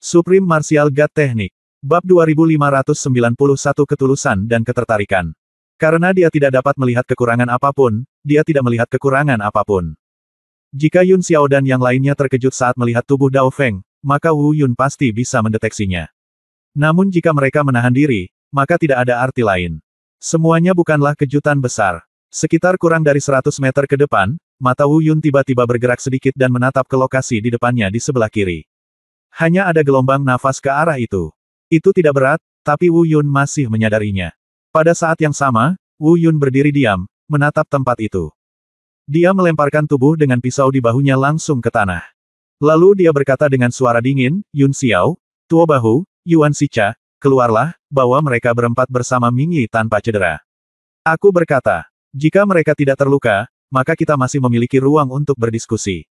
Supreme Martial God Technique. Bab 2591 Ketulusan dan Ketertarikan. Karena dia tidak dapat melihat kekurangan apapun, dia tidak melihat kekurangan apapun. Jika Yun Xiao dan yang lainnya terkejut saat melihat tubuh Dao Feng, maka Wu Yun pasti bisa mendeteksinya. Namun jika mereka menahan diri, maka tidak ada arti lain. Semuanya bukanlah kejutan besar. Sekitar kurang dari 100 meter ke depan, mata Wu Yun tiba-tiba bergerak sedikit dan menatap ke lokasi di depannya di sebelah kiri. Hanya ada gelombang nafas ke arah itu. Itu tidak berat, tapi Wu Yun masih menyadarinya. Pada saat yang sama, Wu Yun berdiri diam, menatap tempat itu. Dia melemparkan tubuh dengan pisau di bahunya langsung ke tanah. Lalu dia berkata dengan suara dingin, Yun Xiao, Tuo Bahu, Yuan Sicha, keluarlah, bawa mereka berempat bersama Ming Yi tanpa cedera. Aku berkata, jika mereka tidak terluka, maka kita masih memiliki ruang untuk berdiskusi.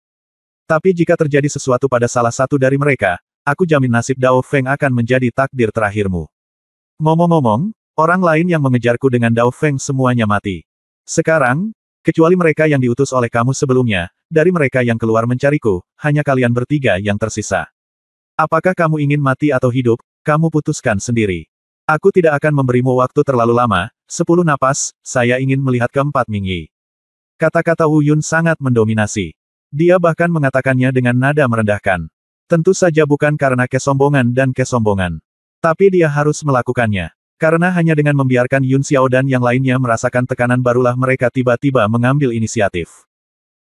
Tapi jika terjadi sesuatu pada salah satu dari mereka, aku jamin nasib Dao Feng akan menjadi takdir terakhirmu. Ngomong-ngomong, orang lain yang mengejarku dengan Dao Feng semuanya mati. Sekarang, kecuali mereka yang diutus oleh kamu sebelumnya, dari mereka yang keluar mencariku, hanya kalian bertiga yang tersisa. Apakah kamu ingin mati atau hidup, kamu putuskan sendiri. Aku tidak akan memberimu waktu terlalu lama, 10 napas, saya ingin melihat keempat Ming Yi. Kata-kata Wu Yun sangat mendominasi. Dia bahkan mengatakannya dengan nada merendahkan. Tentu saja bukan karena kesombongan dan kesombongan. Tapi dia harus melakukannya. Karena hanya dengan membiarkan Yun Xiao dan yang lainnya merasakan tekanan barulah mereka tiba-tiba mengambil inisiatif.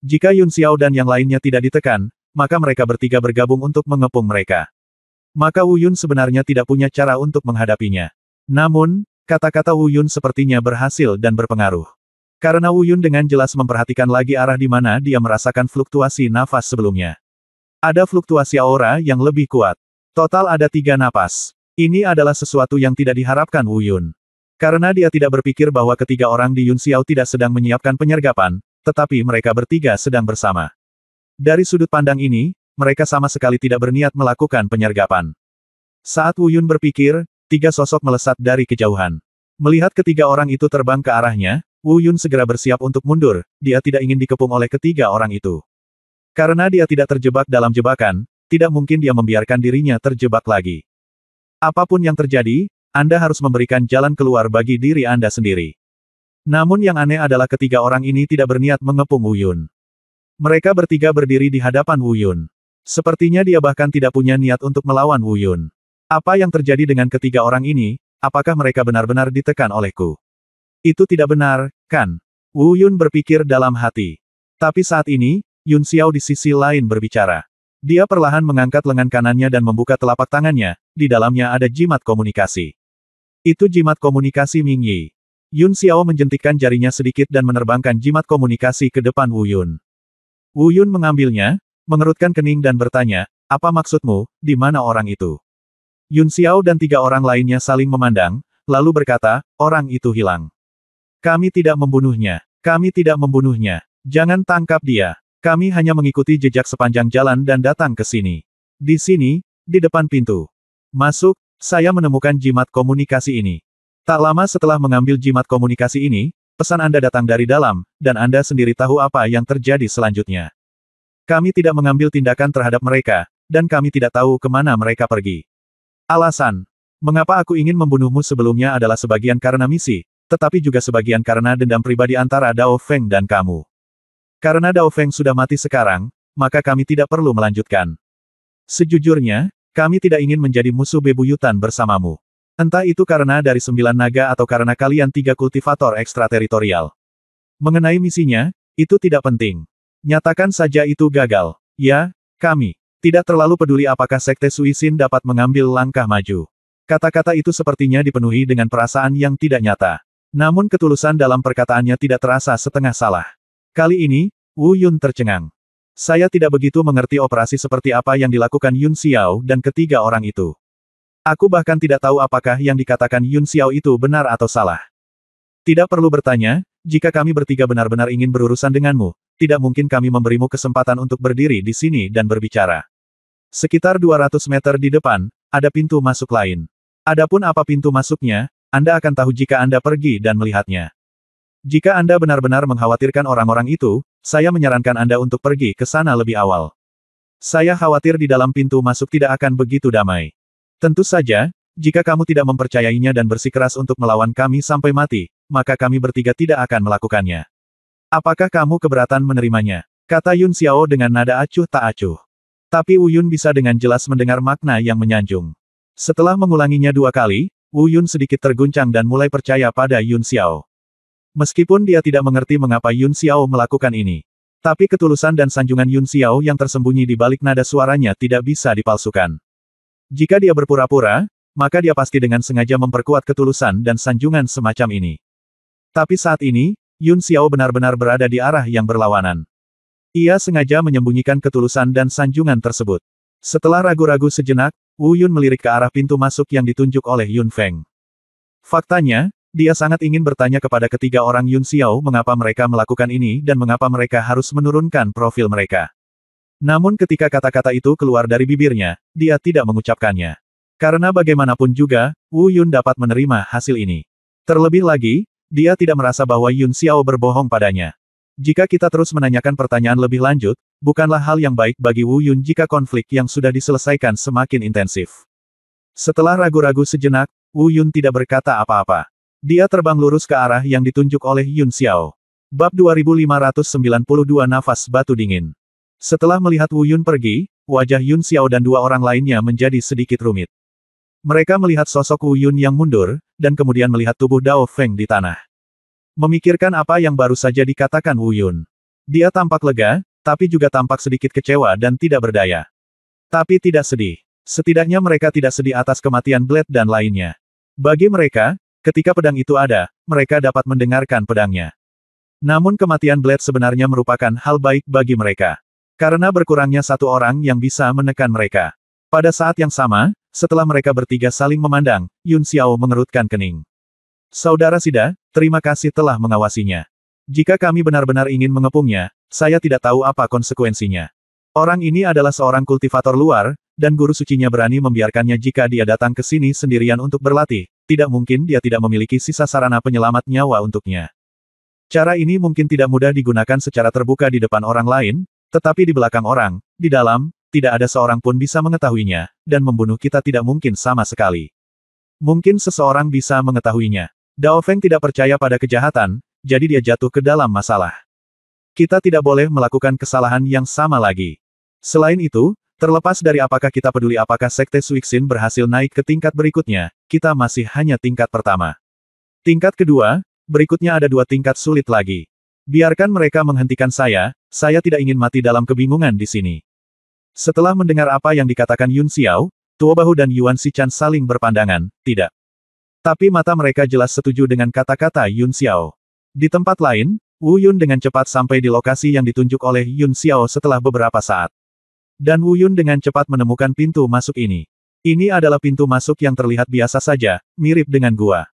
Jika Yun Xiao dan yang lainnya tidak ditekan, maka mereka bertiga bergabung untuk mengepung mereka. Maka Wu Yun sebenarnya tidak punya cara untuk menghadapinya. Namun, kata-kata Wu Yun sepertinya berhasil dan berpengaruh. Karena Wu Yun dengan jelas memperhatikan lagi arah di mana dia merasakan fluktuasi nafas sebelumnya. Ada fluktuasi aura yang lebih kuat. Total ada 3 napas. Ini adalah sesuatu yang tidak diharapkan Wu Yun. Karena dia tidak berpikir bahwa ketiga orang di Yun Xiao tidak sedang menyiapkan penyergapan, tetapi mereka bertiga sedang bersama. Dari sudut pandang ini, mereka sama sekali tidak berniat melakukan penyergapan. Saat Wu Yun berpikir, 3 sosok melesat dari kejauhan. Melihat ketiga orang itu terbang ke arahnya, Wu Yun segera bersiap untuk mundur, dia tidak ingin dikepung oleh ketiga orang itu. Karena dia tidak terjebak dalam jebakan, tidak mungkin dia membiarkan dirinya terjebak lagi. Apapun yang terjadi, Anda harus memberikan jalan keluar bagi diri Anda sendiri. Namun yang aneh adalah ketiga orang ini tidak berniat mengepung Wu Yun. Mereka bertiga berdiri di hadapan Wu Yun. Sepertinya dia bahkan tidak punya niat untuk melawan Wu Yun. Apa yang terjadi dengan ketiga orang ini, apakah mereka benar-benar ditekan olehku? Itu tidak benar, kan? Wu Yun berpikir dalam hati. Tapi saat ini, Yun Xiao di sisi lain berbicara. Dia perlahan mengangkat lengan kanannya dan membuka telapak tangannya, di dalamnya ada jimat komunikasi. Itu jimat komunikasi Ming Yi. Yun Xiao menjentikkan jarinya sedikit dan menerbangkan jimat komunikasi ke depan Wu Yun. Wu Yun mengambilnya, mengerutkan kening dan bertanya, apa maksudmu, di mana orang itu? Yun Xiao dan 3 orang lainnya saling memandang, lalu berkata, orang itu hilang. Kami tidak membunuhnya. Kami tidak membunuhnya. Jangan tangkap dia. Kami hanya mengikuti jejak sepanjang jalan dan datang ke sini. Di sini, di depan pintu. Masuk, saya menemukan jimat komunikasi ini. Tak lama setelah mengambil jimat komunikasi ini, pesan Anda datang dari dalam, dan Anda sendiri tahu apa yang terjadi selanjutnya. Kami tidak mengambil tindakan terhadap mereka, dan kami tidak tahu kemana mereka pergi. Alasan, mengapa aku ingin membunuhmu sebelumnya adalah sebagian karena misi, tetapi juga sebagian karena dendam pribadi antara Dao Feng dan kamu. Karena Dao Feng sudah mati sekarang, maka kami tidak perlu melanjutkan. Sejujurnya, kami tidak ingin menjadi musuh bebuyutan bersamamu. Entah itu karena dari 9 naga atau karena kalian 3 kultivator ekstrateritorial. Mengenai misinya, itu tidak penting. Nyatakan saja itu gagal. Ya, kami tidak terlalu peduli apakah Sekte Suisin dapat mengambil langkah maju. Kata-kata itu sepertinya dipenuhi dengan perasaan yang tidak nyata. Namun ketulusan dalam perkataannya tidak terasa setengah salah. Kali ini, Wu Yun tercengang. Saya tidak begitu mengerti operasi seperti apa yang dilakukan Yun Xiao dan ketiga orang itu. Aku bahkan tidak tahu apakah yang dikatakan Yun Xiao itu benar atau salah. Tidak perlu bertanya, jika kami bertiga benar-benar ingin berurusan denganmu, tidak mungkin kami memberimu kesempatan untuk berdiri di sini dan berbicara. Sekitar 200 meter di depan, ada pintu masuk lain. Adapun apa pintu masuknya, Anda akan tahu jika Anda pergi dan melihatnya. Jika Anda benar-benar mengkhawatirkan orang-orang itu, saya menyarankan Anda untuk pergi ke sana lebih awal. Saya khawatir di dalam pintu masuk tidak akan begitu damai. Tentu saja, jika kamu tidak mempercayainya dan bersikeras untuk melawan kami sampai mati, maka kami bertiga tidak akan melakukannya. Apakah kamu keberatan menerimanya? Kata Yun Xiao dengan nada acuh tak acuh. Tapi Wu Yun bisa dengan jelas mendengar makna yang menyanjung. Setelah mengulanginya 2 kali, Wu Yun sedikit terguncang dan mulai percaya pada Yun Xiao. Meskipun dia tidak mengerti mengapa Yun Xiao melakukan ini. Tapi ketulusan dan sanjungan Yun Xiao yang tersembunyi di balik nada suaranya tidak bisa dipalsukan. Jika dia berpura-pura, maka dia pasti dengan sengaja memperkuat ketulusan dan sanjungan semacam ini. Tapi saat ini, Yun Xiao benar-benar berada di arah yang berlawanan. Ia sengaja menyembunyikan ketulusan dan sanjungan tersebut. Setelah ragu-ragu sejenak, Wu Yun melirik ke arah pintu masuk yang ditunjuk oleh Yun Feng. Faktanya, dia sangat ingin bertanya kepada ketiga orang Yun Xiao mengapa mereka melakukan ini dan mengapa mereka harus menurunkan profil mereka. Namun ketika kata-kata itu keluar dari bibirnya, dia tidak mengucapkannya. Karena bagaimanapun juga, Wu Yun dapat menerima hasil ini. Terlebih lagi, dia tidak merasa bahwa Yun Xiao berbohong padanya. Jika kita terus menanyakan pertanyaan lebih lanjut, bukanlah hal yang baik bagi Wu Yun jika konflik yang sudah diselesaikan semakin intensif. Setelah ragu-ragu sejenak, Wu Yun tidak berkata apa-apa. Dia terbang lurus ke arah yang ditunjuk oleh Yun Xiao. Bab 2592 Nafas Batu Dingin. Setelah melihat Wu Yun pergi, wajah Yun Xiao dan 2 orang lainnya menjadi sedikit rumit. Mereka melihat sosok Wu Yun yang mundur, dan kemudian melihat tubuh Dao Feng di tanah. Memikirkan apa yang baru saja dikatakan Wu Yun. Dia tampak lega, tapi juga tampak sedikit kecewa dan tidak berdaya. Tapi tidak sedih. Setidaknya mereka tidak sedih atas kematian Blade dan lainnya. Bagi mereka, ketika pedang itu ada, mereka dapat mendengarkan pedangnya. Namun kematian Blade sebenarnya merupakan hal baik bagi mereka. Karena berkurangnya 1 orang yang bisa menekan mereka. Pada saat yang sama, setelah mereka bertiga saling memandang, Yun Xiao mengerutkan kening. Saudara Sida, terima kasih telah mengawasinya. Jika kami benar-benar ingin mengepungnya, saya tidak tahu apa konsekuensinya. Orang ini adalah seorang kultivator luar, dan guru sucinya berani membiarkannya jika dia datang ke sini sendirian untuk berlatih. Tidak mungkin dia tidak memiliki sisa sarana penyelamat nyawa untuknya. Cara ini mungkin tidak mudah digunakan secara terbuka di depan orang lain, tetapi di belakang orang, di dalam, tidak ada seorang pun bisa mengetahuinya, dan membunuh kita tidak mungkin sama sekali. Mungkin seseorang bisa mengetahuinya. Dao Feng tidak percaya pada kejahatan, jadi dia jatuh ke dalam masalah. Kita tidak boleh melakukan kesalahan yang sama lagi. Selain itu, terlepas dari apakah kita peduli apakah Sekte Suixin berhasil naik ke tingkat berikutnya, kita masih hanya tingkat pertama. Tingkat kedua, berikutnya ada 2 tingkat sulit lagi. Biarkan mereka menghentikan saya tidak ingin mati dalam kebingungan di sini. Setelah mendengar apa yang dikatakan Yun Xiao, Tuo Bahu dan Yuan Xichan saling berpandangan, tidak. Tapi mata mereka jelas setuju dengan kata-kata Yun Xiao. Di tempat lain, Wu Yun dengan cepat sampai di lokasi yang ditunjuk oleh Yun Xiao setelah beberapa saat. Dan Wu Yun dengan cepat menemukan pintu masuk ini. Ini adalah pintu masuk yang terlihat biasa saja, mirip dengan gua.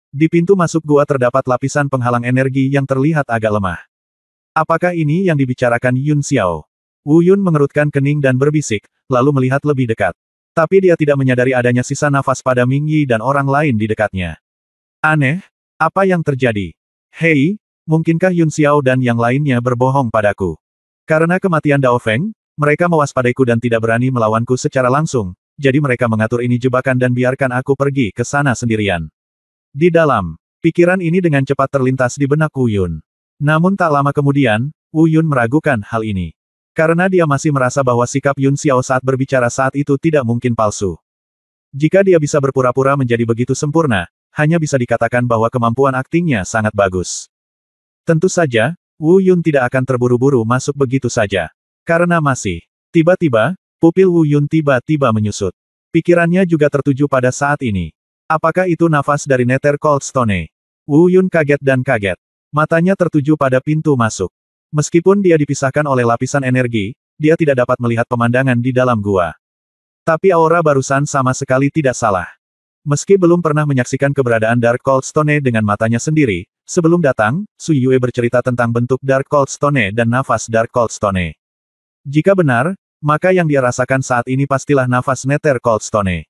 Di pintu masuk gua terdapat lapisan penghalang energi yang terlihat agak lemah. Apakah ini yang dibicarakan Yun Xiao? Wu Yun mengerutkan kening dan berbisik, lalu melihat lebih dekat. Tapi dia tidak menyadari adanya sisa nafas pada Ming Yi dan orang lain di dekatnya. Aneh, apa yang terjadi? Hei, mungkinkah Yun Xiao dan yang lainnya berbohong padaku? Karena kematian Dao Feng, mereka mewaspadaiku dan tidak berani melawanku secara langsung, jadi mereka mengatur ini jebakan dan biarkan aku pergi ke sana sendirian. Di dalam, pikiran ini dengan cepat terlintas di benak Wu Yun. Namun tak lama kemudian, Wu Yun meragukan hal ini. Karena dia masih merasa bahwa sikap Yun Xiao saat berbicara saat itu tidak mungkin palsu. Jika dia bisa berpura-pura menjadi begitu sempurna, hanya bisa dikatakan bahwa kemampuan aktingnya sangat bagus. Tentu saja, Wu Yun tidak akan terburu-buru masuk begitu saja. Karena masih. Tiba-tiba, pupil Wu Yun tiba-tiba menyusut. Pikirannya juga tertuju pada saat ini. Apakah itu nafas dari Nether Cold Stone? Wu Yun kaget dan kaget. Matanya tertuju pada pintu masuk. Meskipun dia dipisahkan oleh lapisan energi, dia tidak dapat melihat pemandangan di dalam gua. Tapi aura barusan sama sekali tidak salah. Meski belum pernah menyaksikan keberadaan Dark Cold Stone dengan matanya sendiri, sebelum datang, Su Yue bercerita tentang bentuk Dark Cold Stone dan nafas Dark Cold Stone. Jika benar, maka yang dia rasakan saat ini pastilah nafas Nether Cold Stone.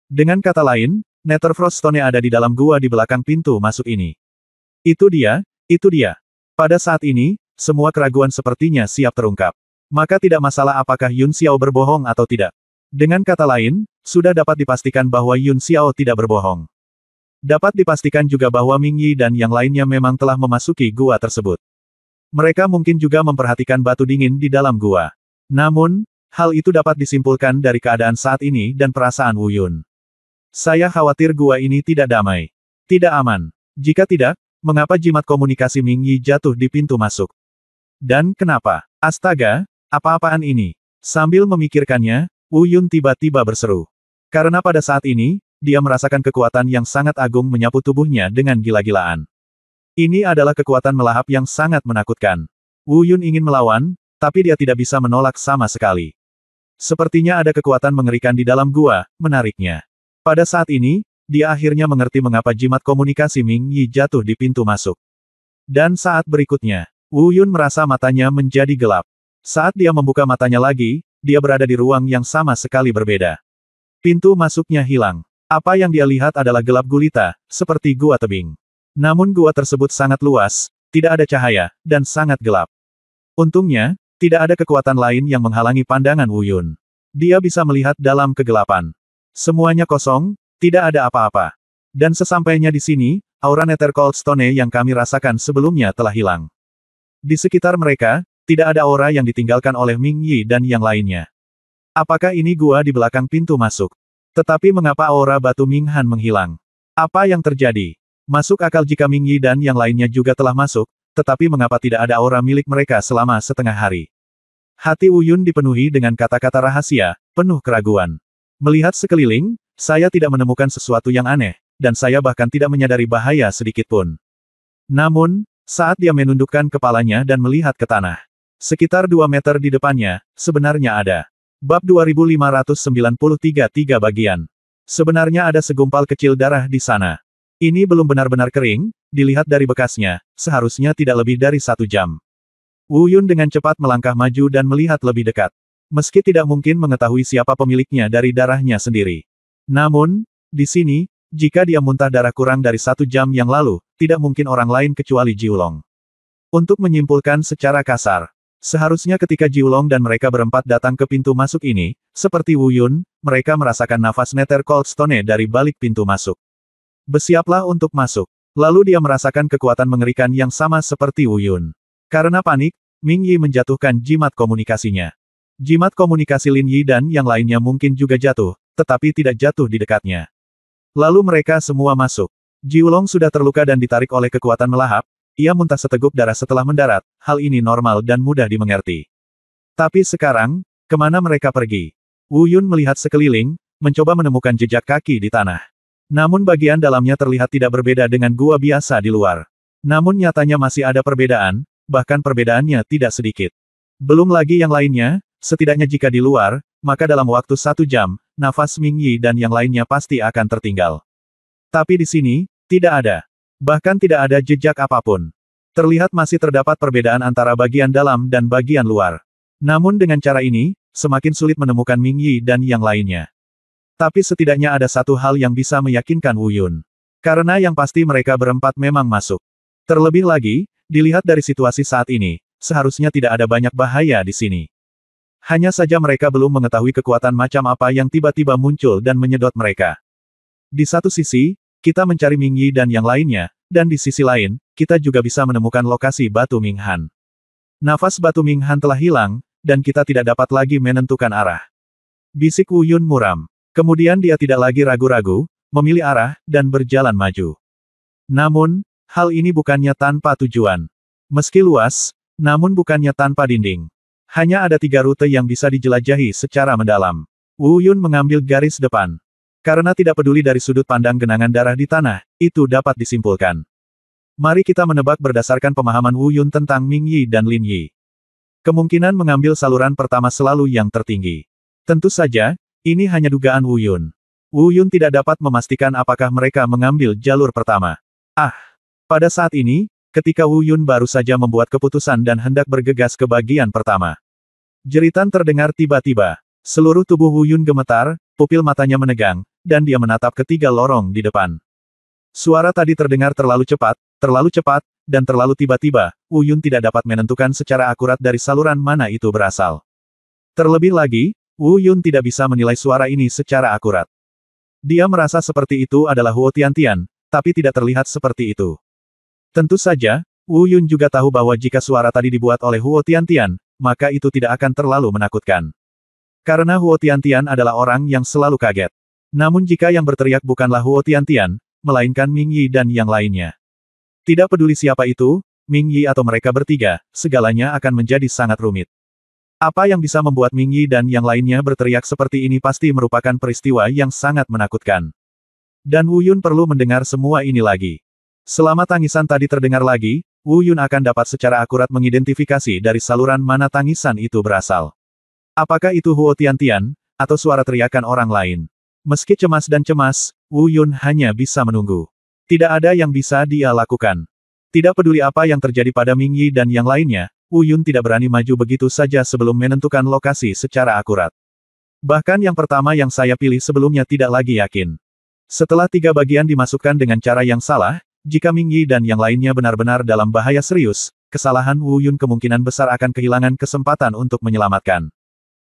Dengan kata lain, Nether Frost Stone ada di dalam gua di belakang pintu masuk ini. Itu dia, itu dia. Pada saat ini, semua keraguan sepertinya siap terungkap. Maka tidak masalah apakah Yun Xiao berbohong atau tidak. Dengan kata lain, sudah dapat dipastikan bahwa Yun Xiao tidak berbohong. Dapat dipastikan juga bahwa Ming Yi dan yang lainnya memang telah memasuki gua tersebut. Mereka mungkin juga memperhatikan batu dingin di dalam gua. Namun, hal itu dapat disimpulkan dari keadaan saat ini dan perasaan Wu Yun. Saya khawatir gua ini tidak damai. Tidak aman. Jika tidak, mengapa jimat komunikasi Ming Yi jatuh di pintu masuk? Dan kenapa? Astaga, apa-apaan ini? Sambil memikirkannya, Wu Yun tiba-tiba berseru. Karena pada saat ini, dia merasakan kekuatan yang sangat agung menyapu tubuhnya dengan gila-gilaan. Ini adalah kekuatan melahap yang sangat menakutkan. Wu Yun ingin melawan, tapi dia tidak bisa menolak sama sekali. Sepertinya ada kekuatan mengerikan di dalam gua, menariknya. Pada saat ini, dia akhirnya mengerti mengapa jimat komunikasi Ming Yi jatuh di pintu masuk. Dan saat berikutnya, Wu Yun merasa matanya menjadi gelap. Saat dia membuka matanya lagi, dia berada di ruang yang sama sekali berbeda. Pintu masuknya hilang. Apa yang dia lihat adalah gelap gulita, seperti gua tebing. Namun gua tersebut sangat luas, tidak ada cahaya, dan sangat gelap. Untungnya, tidak ada kekuatan lain yang menghalangi pandangan Wu Yun. Dia bisa melihat dalam kegelapan. Semuanya kosong, tidak ada apa-apa. Dan sesampainya di sini, aura Nether Cold Stone yang kami rasakan sebelumnya telah hilang. Di sekitar mereka, tidak ada aura yang ditinggalkan oleh Ming Yi dan yang lainnya. Apakah ini gua di belakang pintu masuk? Tetapi mengapa aura batu Ming Han menghilang? Apa yang terjadi? Masuk akal jika Ming Yi dan yang lainnya juga telah masuk, tetapi mengapa tidak ada aura milik mereka selama setengah hari? Hati Wu Yun dipenuhi dengan kata-kata rahasia, penuh keraguan. Melihat sekeliling, saya tidak menemukan sesuatu yang aneh, dan saya bahkan tidak menyadari bahaya sedikitpun. Namun, saat dia menundukkan kepalanya dan melihat ke tanah, sekitar 2 meter di depannya, sebenarnya ada. Bab 2593 3 bagian. Sebenarnya ada segumpal kecil darah di sana. Ini belum benar-benar kering, dilihat dari bekasnya, seharusnya tidak lebih dari 1 jam. Wu Yun dengan cepat melangkah maju dan melihat lebih dekat. Meski tidak mungkin mengetahui siapa pemiliknya dari darahnya sendiri. Namun, di sini, jika dia muntah darah kurang dari 1 jam yang lalu, tidak mungkin orang lain kecuali Jiulong. Untuk menyimpulkan secara kasar, seharusnya ketika Jiulong dan mereka berempat datang ke pintu masuk ini, seperti Wu Yun, mereka merasakan nafas Nether Cold Stone dari balik pintu masuk. Bersiaplah untuk masuk. Lalu dia merasakan kekuatan mengerikan yang sama seperti Wu Yun. Karena panik, Ming Yi menjatuhkan jimat komunikasinya. Jimat komunikasi Lin Yi dan yang lainnya mungkin juga jatuh, tetapi tidak jatuh di dekatnya. Lalu mereka semua masuk. Jiulong sudah terluka dan ditarik oleh kekuatan melahap. Ia muntah seteguk darah setelah mendarat, hal ini normal dan mudah dimengerti. Tapi sekarang, kemana mereka pergi? Wu Yun melihat sekeliling, mencoba menemukan jejak kaki di tanah. Namun bagian dalamnya terlihat tidak berbeda dengan gua biasa di luar. Namun nyatanya masih ada perbedaan, bahkan perbedaannya tidak sedikit. Belum lagi yang lainnya, setidaknya jika di luar, maka dalam waktu 1 jam, nafas Ming Yi dan yang lainnya pasti akan tertinggal. Tapi di sini, tidak ada. Bahkan tidak ada jejak apapun. Terlihat masih terdapat perbedaan antara bagian dalam dan bagian luar. Namun dengan cara ini, semakin sulit menemukan Ming Yi dan yang lainnya. Tapi setidaknya ada satu hal yang bisa meyakinkan Wu Yun. Karena yang pasti mereka berempat memang masuk. Terlebih lagi, dilihat dari situasi saat ini, seharusnya tidak ada banyak bahaya di sini. Hanya saja mereka belum mengetahui kekuatan macam apa yang tiba-tiba muncul dan menyedot mereka. Di satu sisi, kita mencari Ming Yi dan yang lainnya, dan di sisi lain, kita juga bisa menemukan lokasi batu Ming Han. Nafas batu Ming Han telah hilang, dan kita tidak dapat lagi menentukan arah. Bisik Wu Yun muram. Kemudian dia tidak lagi ragu-ragu, memilih arah, dan berjalan maju. Namun, hal ini bukannya tanpa tujuan. Meski luas, namun bukannya tanpa dinding. Hanya ada 3 rute yang bisa dijelajahi secara mendalam. Wu Yun mengambil garis depan. Karena tidak peduli dari sudut pandang genangan darah di tanah, itu dapat disimpulkan. Mari kita menebak berdasarkan pemahaman Wu Yun tentang Ming Yi dan Lin Yi. Kemungkinan mengambil saluran pertama selalu yang tertinggi. Tentu saja, ini hanya dugaan Wu Yun. Wu Yun tidak dapat memastikan apakah mereka mengambil jalur pertama. Pada saat ini, ketika Wu Yun baru saja membuat keputusan dan hendak bergegas ke bagian pertama. Jeritan terdengar tiba-tiba. Seluruh tubuh Wu Yun gemetar, pupil matanya menegang, dan dia menatap ketiga lorong di depan. Suara tadi terdengar terlalu cepat, dan terlalu tiba-tiba, Wu Yun tidak dapat menentukan secara akurat dari saluran mana itu berasal. Terlebih lagi, Wu Yun tidak bisa menilai suara ini secara akurat. Dia merasa seperti itu adalah Huo Tiantian, tapi tidak terlihat seperti itu. Tentu saja, Wu Yun juga tahu bahwa jika suara tadi dibuat oleh Huo Tiantian, maka itu tidak akan terlalu menakutkan. Karena Huo Tiantian adalah orang yang selalu kaget. Namun jika yang berteriak bukanlah Huo Tiantian, melainkan Ming Yi dan yang lainnya. Tidak peduli siapa itu, Ming Yi atau mereka bertiga, segalanya akan menjadi sangat rumit. Apa yang bisa membuat Ming Yi dan yang lainnya berteriak seperti ini pasti merupakan peristiwa yang sangat menakutkan. Dan Wu Yun perlu mendengar semua ini lagi. Selama tangisan tadi terdengar lagi, Wu Yun akan dapat secara akurat mengidentifikasi dari saluran mana tangisan itu berasal. Apakah itu Huo Tiantian, atau suara teriakan orang lain? Meski cemas dan cemas, Wu Yun hanya bisa menunggu. Tidak ada yang bisa dia lakukan. Tidak peduli apa yang terjadi pada Ming Yi dan yang lainnya, Wu Yun tidak berani maju begitu saja sebelum menentukan lokasi secara akurat. Bahkan yang pertama yang saya pilih sebelumnya tidak lagi yakin. Setelah 3 bagian dimasukkan dengan cara yang salah, jika Ming Yi dan yang lainnya benar-benar dalam bahaya serius, kesalahan Wu Yun kemungkinan besar akan kehilangan kesempatan untuk menyelamatkan.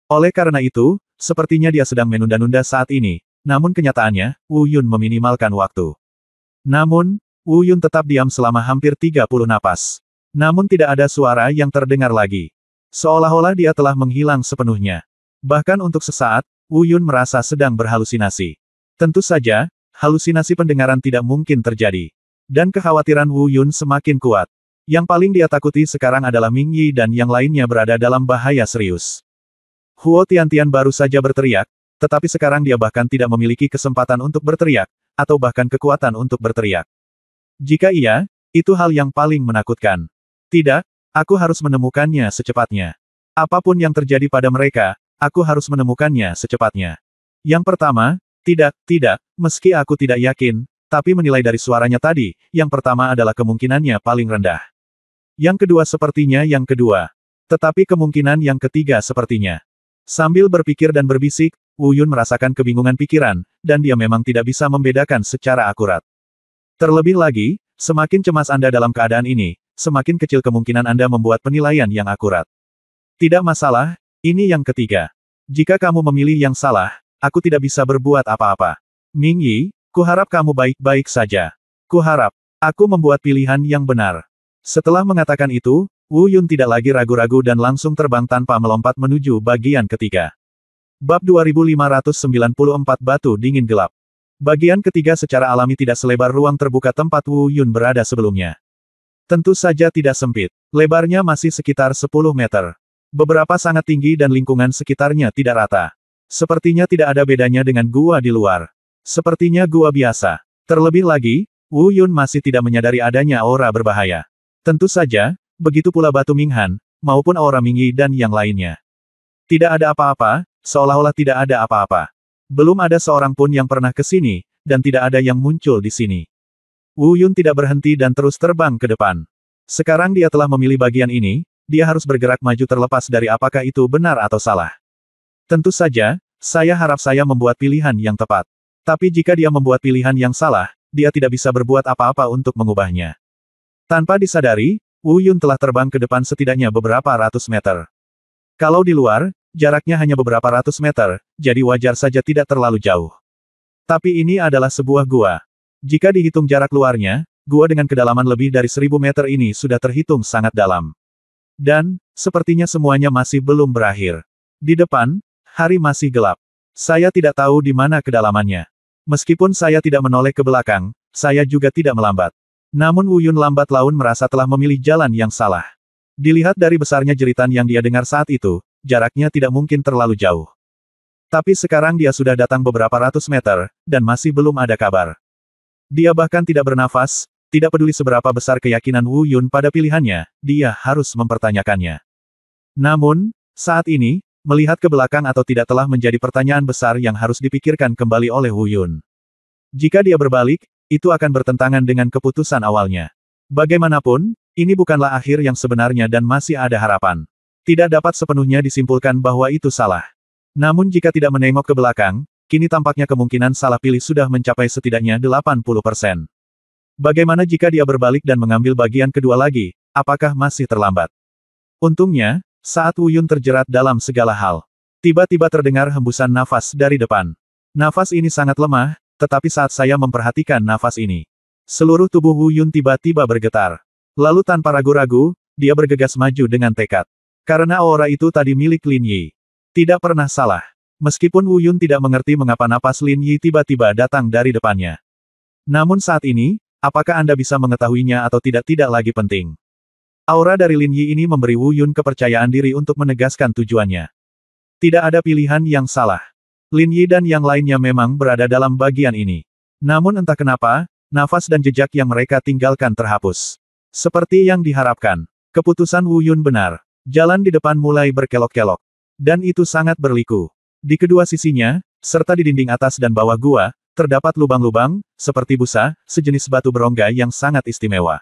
Oleh karena itu, sepertinya dia sedang menunda-nunda saat ini, namun kenyataannya, Wu Yun meminimalkan waktu. Namun, Wu Yun tetap diam selama hampir 30 napas. Namun tidak ada suara yang terdengar lagi. Seolah-olah dia telah menghilang sepenuhnya. Bahkan untuk sesaat, Wu Yun merasa sedang berhalusinasi. Tentu saja, halusinasi pendengaran tidak mungkin terjadi. Dan kekhawatiran Wu Yun semakin kuat. Yang paling dia takuti sekarang adalah Ming Yi dan yang lainnya berada dalam bahaya serius. Huo Tiantian baru saja berteriak, tetapi sekarang dia bahkan tidak memiliki kesempatan untuk berteriak, atau bahkan kekuatan untuk berteriak. Jika iya, itu hal yang paling menakutkan. Tidak, aku harus menemukannya secepatnya. Apapun yang terjadi pada mereka, aku harus menemukannya secepatnya. Yang pertama, tidak, meski aku tidak yakin, tapi menilai dari suaranya tadi, yang pertama adalah kemungkinannya paling rendah. Yang kedua sepertinya yang kedua. Tetapi kemungkinan yang ketiga sepertinya. Sambil berpikir dan berbisik, Wu Yun merasakan kebingungan pikiran, dan dia memang tidak bisa membedakan secara akurat. Terlebih lagi, semakin cemas Anda dalam keadaan ini, semakin kecil kemungkinan Anda membuat penilaian yang akurat. Tidak masalah, ini yang ketiga. Jika kamu memilih yang salah, aku tidak bisa berbuat apa-apa. Ming Yi, kuharap kamu baik-baik saja. Kuharap, aku membuat pilihan yang benar. Setelah mengatakan itu, Wu Yun tidak lagi ragu-ragu dan langsung terbang tanpa melompat menuju bagian ketiga. Bab 2594 Batu Dingin Gelap. Bagian ketiga secara alami tidak selebar ruang terbuka tempat Wu Yun berada sebelumnya. Tentu saja tidak sempit. Lebarnya masih sekitar 10 meter. Beberapa sangat tinggi dan lingkungan sekitarnya tidak rata. Sepertinya tidak ada bedanya dengan gua di luar. Sepertinya gua biasa. Terlebih lagi, Wu Yun masih tidak menyadari adanya aura berbahaya. Tentu saja, begitu pula batu Minghan, maupun aura Ming Yi dan yang lainnya. Tidak ada apa-apa, seolah-olah tidak ada apa-apa. Belum ada seorang pun yang pernah ke sini, dan tidak ada yang muncul di sini. Wu Yun tidak berhenti dan terus terbang ke depan. Sekarang dia telah memilih bagian ini, dia harus bergerak maju terlepas dari apakah itu benar atau salah. Tentu saja, saya harap saya membuat pilihan yang tepat. Tapi jika dia membuat pilihan yang salah, dia tidak bisa berbuat apa-apa untuk mengubahnya. Tanpa disadari, Wu Yun telah terbang ke depan setidaknya beberapa ratus meter. Kalau di luar, jaraknya hanya beberapa ratus meter, jadi wajar saja tidak terlalu jauh. Tapi ini adalah sebuah gua. Jika dihitung jarak luarnya, gua dengan kedalaman lebih dari 1000 meter ini sudah terhitung sangat dalam. Dan, sepertinya semuanya masih belum berakhir. Di depan, hari masih gelap. Saya tidak tahu di mana kedalamannya. Meskipun saya tidak menoleh ke belakang, saya juga tidak melambat. Namun Wu Yun lambat laun merasa telah memilih jalan yang salah. Dilihat dari besarnya jeritan yang dia dengar saat itu, jaraknya tidak mungkin terlalu jauh. Tapi sekarang dia sudah datang beberapa ratus meter, dan masih belum ada kabar. Dia bahkan tidak bernafas, tidak peduli seberapa besar keyakinan Wu Yun pada pilihannya, dia harus mempertanyakannya. Namun, saat ini, melihat ke belakang atau tidak telah menjadi pertanyaan besar yang harus dipikirkan kembali oleh Wu Yun. Jika dia berbalik, itu akan bertentangan dengan keputusan awalnya. Bagaimanapun, ini bukanlah akhir yang sebenarnya dan masih ada harapan. Tidak dapat sepenuhnya disimpulkan bahwa itu salah. Namun jika tidak menengok ke belakang, kini tampaknya kemungkinan salah pilih sudah mencapai setidaknya 80%. Bagaimana jika dia berbalik dan mengambil bagian kedua lagi, apakah masih terlambat? Untungnya, saat Wu Yun terjerat dalam segala hal, tiba-tiba terdengar hembusan nafas dari depan. Nafas ini sangat lemah, tetapi saat saya memperhatikan nafas ini, seluruh tubuh Wu Yun tiba-tiba bergetar. Lalu tanpa ragu-ragu, dia bergegas maju dengan tekad. Karena aura itu tadi milik Lin Yi. Tidak pernah salah. Meskipun Wu Yun tidak mengerti mengapa napas Lin Yi tiba-tiba datang dari depannya. Namun saat ini, apakah Anda bisa mengetahuinya atau tidak lagi penting. Aura dari Lin Yi ini memberi Wu Yun kepercayaan diri untuk menegaskan tujuannya. Tidak ada pilihan yang salah. Lin Yi dan yang lainnya memang berada dalam bagian ini. Namun entah kenapa, nafas dan jejak yang mereka tinggalkan terhapus. Seperti yang diharapkan, keputusan Wu Yun benar. Jalan di depan mulai berkelok-kelok. Dan itu sangat berliku. Di kedua sisinya, serta di dinding atas dan bawah gua, terdapat lubang-lubang, seperti busa, sejenis batu berongga yang sangat istimewa.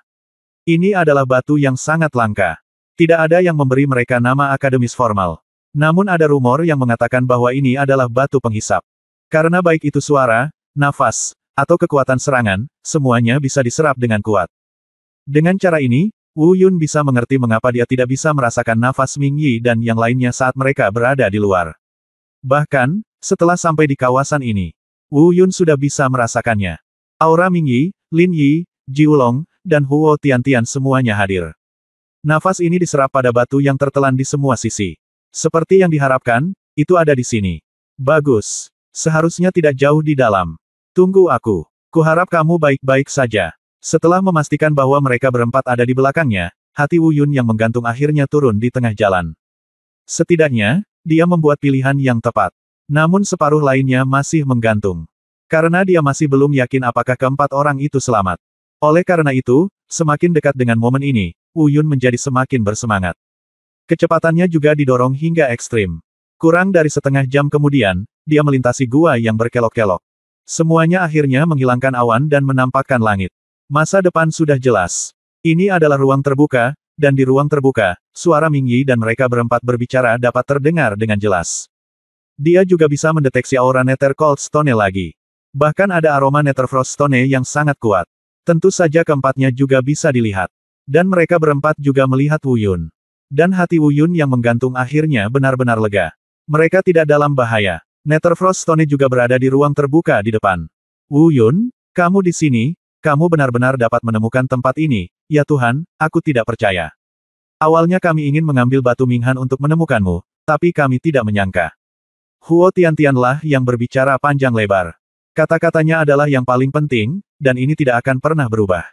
Ini adalah batu yang sangat langka. Tidak ada yang memberi mereka nama akademis formal. Namun ada rumor yang mengatakan bahwa ini adalah batu penghisap. Karena baik itu suara, nafas, atau kekuatan serangan, semuanya bisa diserap dengan kuat. Dengan cara ini, Wu Yun bisa mengerti mengapa dia tidak bisa merasakan nafas Ming Yi dan yang lainnya saat mereka berada di luar. Bahkan, setelah sampai di kawasan ini, Wu Yun sudah bisa merasakannya. Aura Ming Yi, Lin Yi, Ji Wulong, dan Huo Tiantian semuanya hadir. Nafas ini diserap pada batu yang tertelan di semua sisi. Seperti yang diharapkan, itu ada di sini. Bagus. Seharusnya tidak jauh di dalam. Tunggu aku. Kuharap kamu baik-baik saja. Setelah memastikan bahwa mereka berempat ada di belakangnya, hati Wu Yun yang menggantung akhirnya turun di tengah jalan. Setidaknya, dia membuat pilihan yang tepat. Namun separuh lainnya masih menggantung. Karena dia masih belum yakin apakah keempat orang itu selamat. Oleh karena itu, semakin dekat dengan momen ini, Wu Yun menjadi semakin bersemangat. Kecepatannya juga didorong hingga ekstrim. Kurang dari setengah jam kemudian, dia melintasi gua yang berkelok-kelok. Semuanya akhirnya menghilangkan awan dan menampakkan langit. Masa depan sudah jelas. Ini adalah ruang terbuka, dan di ruang terbuka, suara Ming Yi dan mereka berempat berbicara dapat terdengar dengan jelas. Dia juga bisa mendeteksi aura Nether Cold Stone lagi. Bahkan ada aroma Nether Frost Stone yang sangat kuat. Tentu saja keempatnya juga bisa dilihat. Dan mereka berempat juga melihat Wu Yun. Dan hati Wu Yun yang menggantung akhirnya benar-benar lega. Mereka tidak dalam bahaya. Nether Frost Stone juga berada di ruang terbuka di depan. Wu Yun, kamu di sini, kamu benar-benar dapat menemukan tempat ini. Ya Tuhan, aku tidak percaya. Awalnya kami ingin mengambil batu Minghan untuk menemukanmu, tapi kami tidak menyangka. Huo Tiantianlah yang berbicara panjang lebar. Kata-katanya adalah yang paling penting, dan ini tidak akan pernah berubah.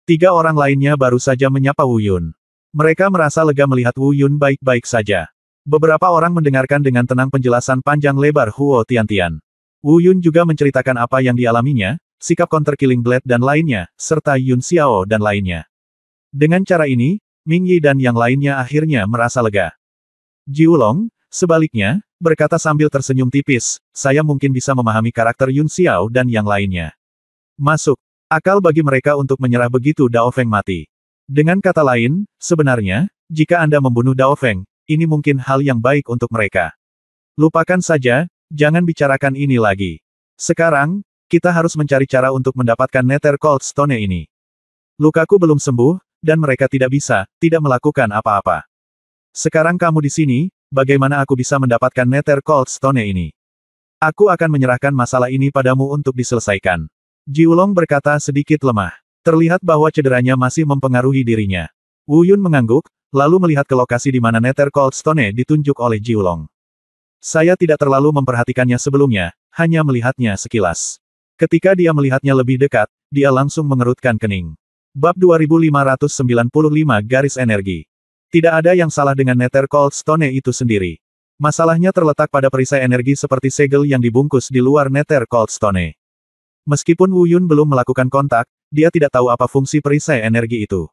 Tiga orang lainnya baru saja menyapa Wu Yun. Mereka merasa lega melihat Wu Yun baik-baik saja. Beberapa orang mendengarkan dengan tenang penjelasan panjang lebar Huo Tiantian. Wu Yun juga menceritakan apa yang dialaminya, sikap counter Killing Blade dan lainnya, serta Yun Xiao dan lainnya. Dengan cara ini, Ming Yi dan yang lainnya akhirnya merasa lega. Ji Wulong, sebaliknya, berkata sambil tersenyum tipis, saya mungkin bisa memahami karakter Yun Xiao dan yang lainnya. Masuk akal bagi mereka untuk menyerah begitu Dao Feng mati. Dengan kata lain, sebenarnya, jika Anda membunuh Dao Feng, ini mungkin hal yang baik untuk mereka. Lupakan saja, jangan bicarakan ini lagi. Sekarang, kita harus mencari cara untuk mendapatkan Nether Cold Stone ini. Lukaku belum sembuh, dan mereka tidak melakukan apa-apa. Sekarang kamu di sini, bagaimana aku bisa mendapatkan Nether Cold Stone ini? Aku akan menyerahkan masalah ini padamu untuk diselesaikan. Ji Wulong berkata sedikit lemah. Terlihat bahwa cederanya masih mempengaruhi dirinya. Wu Yun mengangguk, lalu melihat ke lokasi di mana Nether Cold Stone ditunjuk oleh Ji Wulong. Saya tidak terlalu memperhatikannya sebelumnya, hanya melihatnya sekilas. Ketika dia melihatnya lebih dekat, dia langsung mengerutkan kening. Bab 2595 Garis Energi. Tidak ada yang salah dengan Nether Cold Stone itu sendiri. Masalahnya terletak pada perisai energi seperti segel yang dibungkus di luar Nether Cold Stone. Meskipun Wu Yun belum melakukan kontak, dia tidak tahu apa fungsi perisai energi itu.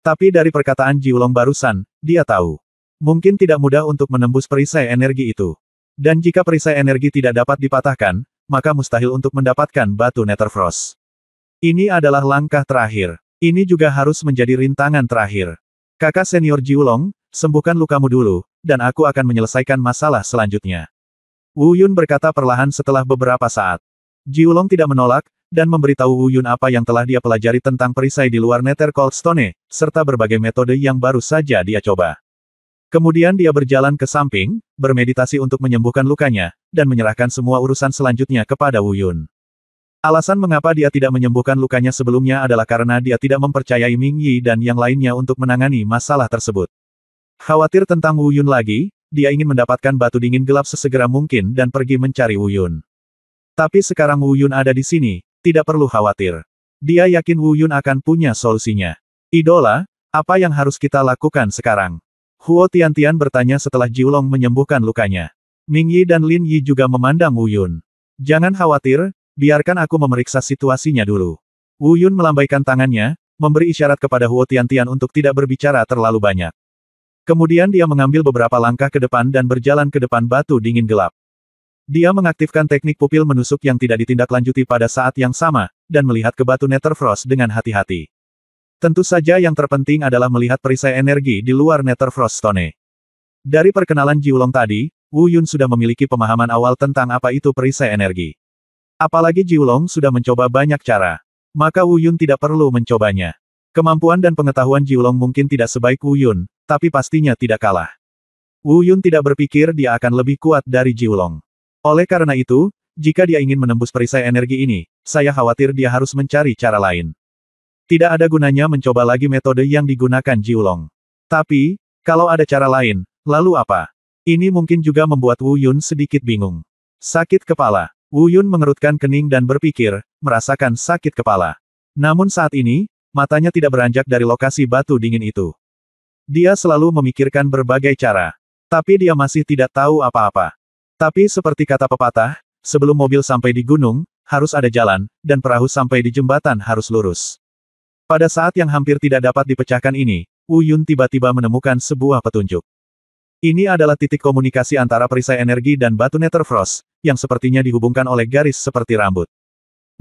Tapi dari perkataan Ji Wulong barusan, dia tahu. Mungkin tidak mudah untuk menembus perisai energi itu. Dan jika perisai energi tidak dapat dipatahkan, maka mustahil untuk mendapatkan batu Nether Frost. Ini adalah langkah terakhir. Ini juga harus menjadi rintangan terakhir. Kakak senior Ji Wulong, sembuhkan lukamu dulu, dan aku akan menyelesaikan masalah selanjutnya. Wu Yun berkata perlahan setelah beberapa saat. Ji Wulong tidak menolak, dan memberitahu Wu Yun apa yang telah dia pelajari tentang perisai di luar Nether Cold Stone, serta berbagai metode yang baru saja dia coba. Kemudian dia berjalan ke samping, bermeditasi untuk menyembuhkan lukanya, dan menyerahkan semua urusan selanjutnya kepada Wu Yun. Alasan mengapa dia tidak menyembuhkan lukanya sebelumnya adalah karena dia tidak mempercayai Ming Yi dan yang lainnya untuk menangani masalah tersebut. Khawatir tentang Wu Yun lagi, dia ingin mendapatkan batu dingin gelap sesegera mungkin dan pergi mencari Wu Yun. Tapi sekarang Wu Yun ada di sini, tidak perlu khawatir. Dia yakin Wu Yun akan punya solusinya. Idola, apa yang harus kita lakukan sekarang? Huo Tiantian bertanya setelah Jiulong menyembuhkan lukanya. Ming Yi dan Lin Yi juga memandang Wu Yun. Jangan khawatir, biarkan aku memeriksa situasinya dulu. Wu Yun melambaikan tangannya, memberi isyarat kepada Huo Tiantian untuk tidak berbicara terlalu banyak. Kemudian dia mengambil beberapa langkah ke depan dan berjalan ke depan batu dingin gelap. Dia mengaktifkan teknik pupil menusuk yang tidak ditindaklanjuti pada saat yang sama, dan melihat ke batu Netherfrost dengan hati-hati. Tentu saja yang terpenting adalah melihat perisai energi di luar Netherfrost Stone. Dari perkenalan Jiulong tadi, Wu Yun sudah memiliki pemahaman awal tentang apa itu perisai energi. Apalagi Jiulong sudah mencoba banyak cara. Maka Wu Yun tidak perlu mencobanya. Kemampuan dan pengetahuan Jiulong mungkin tidak sebaik Wu Yun, tapi pastinya tidak kalah. Wu Yun tidak berpikir dia akan lebih kuat dari Jiulong. Oleh karena itu, jika dia ingin menembus perisai energi ini, saya khawatir dia harus mencari cara lain. Tidak ada gunanya mencoba lagi metode yang digunakan Jiulong. Tapi, kalau ada cara lain, lalu apa? Ini mungkin juga membuat Wu Yun sedikit bingung. Sakit kepala. Wu Yun mengerutkan kening dan berpikir, merasakan sakit kepala. Namun saat ini, matanya tidak beranjak dari lokasi batu dingin itu. Dia selalu memikirkan berbagai cara. Tapi dia masih tidak tahu apa-apa. Tapi seperti kata pepatah, sebelum mobil sampai di gunung, harus ada jalan, dan perahu sampai di jembatan harus lurus. Pada saat yang hampir tidak dapat dipecahkan ini, Wu Yun tiba-tiba menemukan sebuah petunjuk. Ini adalah titik komunikasi antara perisai energi dan batu Netherfrost, yang sepertinya dihubungkan oleh garis seperti rambut.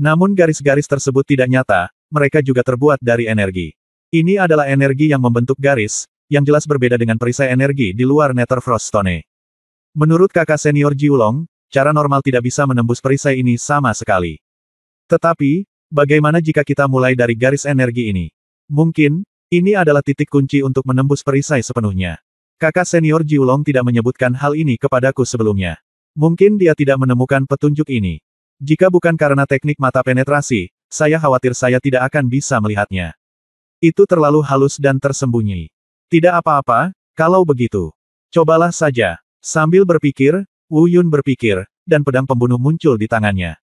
Namun garis-garis tersebut tidak nyata, mereka juga terbuat dari energi. Ini adalah energi yang membentuk garis, yang jelas berbeda dengan perisai energi di luar Netherfrost Stone. Menurut kakak senior Jiulong, cara normal tidak bisa menembus perisai ini sama sekali. Tetapi, bagaimana jika kita mulai dari garis energi ini? Mungkin, ini adalah titik kunci untuk menembus perisai sepenuhnya. Kakak senior Jiulong tidak menyebutkan hal ini kepadaku sebelumnya. Mungkin dia tidak menemukan petunjuk ini. Jika bukan karena teknik mata penetrasi, saya khawatir saya tidak akan bisa melihatnya. Itu terlalu halus dan tersembunyi. Tidak apa-apa, kalau begitu. Cobalah saja. Sambil berpikir, Wu Yun berpikir, dan pedang pembunuh muncul di tangannya.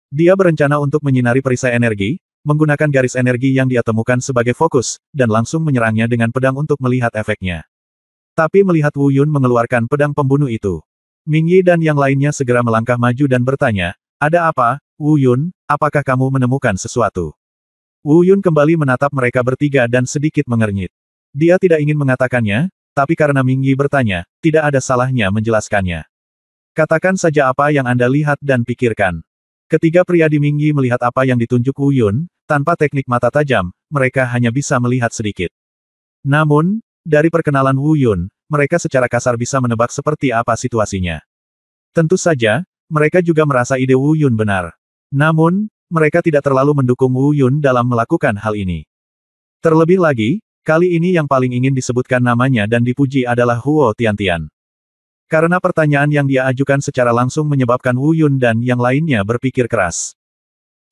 Dia berencana untuk menyinari perisai energi, menggunakan garis energi yang dia temukan sebagai fokus, dan langsung menyerangnya dengan pedang untuk melihat efeknya. Tapi melihat Wu Yun mengeluarkan pedang pembunuh itu, Ming Yi dan yang lainnya segera melangkah maju dan bertanya, "Ada apa, Wu Yun, apakah kamu menemukan sesuatu?" Wu Yun kembali menatap mereka bertiga dan sedikit mengernyit. Dia tidak ingin mengatakannya, tapi karena Ming Yi bertanya, tidak ada salahnya menjelaskannya. Katakan saja apa yang Anda lihat dan pikirkan. Ketiga pria di Ming Yi melihat apa yang ditunjuk Wu Yun, tanpa teknik mata tajam, mereka hanya bisa melihat sedikit. Namun, dari perkenalan Wu Yun, mereka secara kasar bisa menebak seperti apa situasinya. Tentu saja, mereka juga merasa ide Wu Yun benar. Namun, mereka tidak terlalu mendukung Wu Yun dalam melakukan hal ini. Terlebih lagi, kali ini yang paling ingin disebutkan namanya dan dipuji adalah Huo Tiantian. Karena pertanyaan yang dia ajukan secara langsung menyebabkan Wu Yun dan yang lainnya berpikir keras.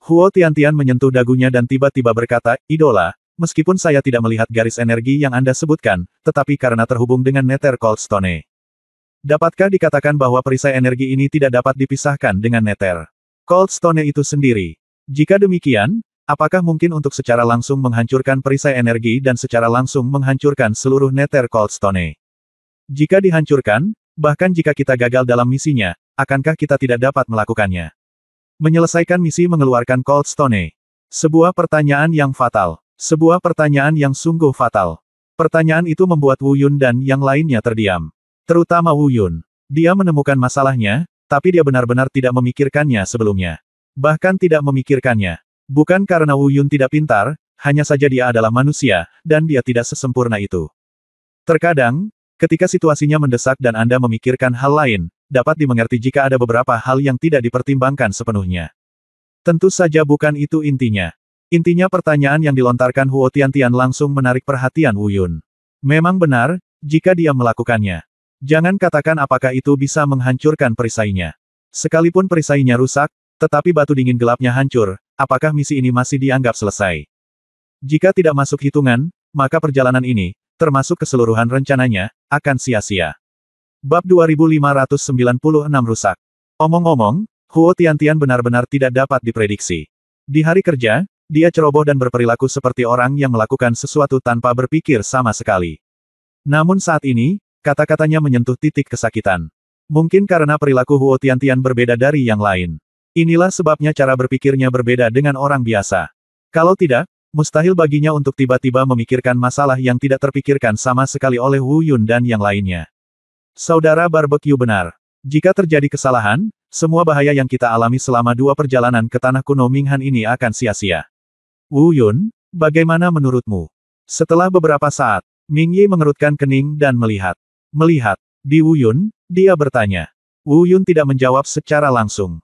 Huo Tiantian menyentuh dagunya dan tiba-tiba berkata, "Idola, meskipun saya tidak melihat garis energi yang Anda sebutkan, tetapi karena terhubung dengan Nether Cold Stone. Dapatkah dikatakan bahwa perisai energi ini tidak dapat dipisahkan dengan Nether Cold Stone itu sendiri? Jika demikian, apakah mungkin untuk secara langsung menghancurkan perisai energi dan secara langsung menghancurkan seluruh Nether Cold Stone? Jika dihancurkan, bahkan jika kita gagal dalam misinya, akankah kita tidak dapat melakukannya? Menyelesaikan misi mengeluarkan Cold Stone. Sebuah pertanyaan yang fatal. Sebuah pertanyaan yang sungguh fatal. Pertanyaan itu membuat Wu Yun dan yang lainnya terdiam. Terutama Wu Yun. Dia menemukan masalahnya, tapi dia benar-benar tidak memikirkannya sebelumnya. Bahkan tidak memikirkannya. Bukan karena Wu Yun tidak pintar, hanya saja dia adalah manusia, dan dia tidak sesempurna itu. Terkadang, ketika situasinya mendesak dan Anda memikirkan hal lain, dapat dimengerti jika ada beberapa hal yang tidak dipertimbangkan sepenuhnya. Tentu saja bukan itu intinya. Intinya pertanyaan yang dilontarkan Huo Tiantian langsung menarik perhatian Wu Yun. Memang benar, jika dia melakukannya. Jangan katakan apakah itu bisa menghancurkan perisainya. Sekalipun perisainya rusak, tetapi batu dingin gelapnya hancur, apakah misi ini masih dianggap selesai? Jika tidak masuk hitungan, maka perjalanan ini, termasuk keseluruhan rencananya, akan sia-sia. Bab 2596 rusak. Omong-omong, Huo Tiantian benar-benar tidak dapat diprediksi. Di hari kerja, dia ceroboh dan berperilaku seperti orang yang melakukan sesuatu tanpa berpikir sama sekali. Namun saat ini, kata-katanya menyentuh titik kesakitan. Mungkin karena perilaku Huo Tiantian berbeda dari yang lain. Inilah sebabnya cara berpikirnya berbeda dengan orang biasa. Kalau tidak, mustahil baginya untuk tiba-tiba memikirkan masalah yang tidak terpikirkan sama sekali oleh Wu Yun dan yang lainnya. Saudara Barbecue benar. Jika terjadi kesalahan, semua bahaya yang kita alami selama 2 perjalanan ke tanah kuno Minghan ini akan sia-sia. Wu Yun, bagaimana menurutmu? Setelah beberapa saat, Ming Yi mengerutkan kening dan melihat. Melihat, di Wu Yun, dia bertanya. Wu Yun tidak menjawab secara langsung.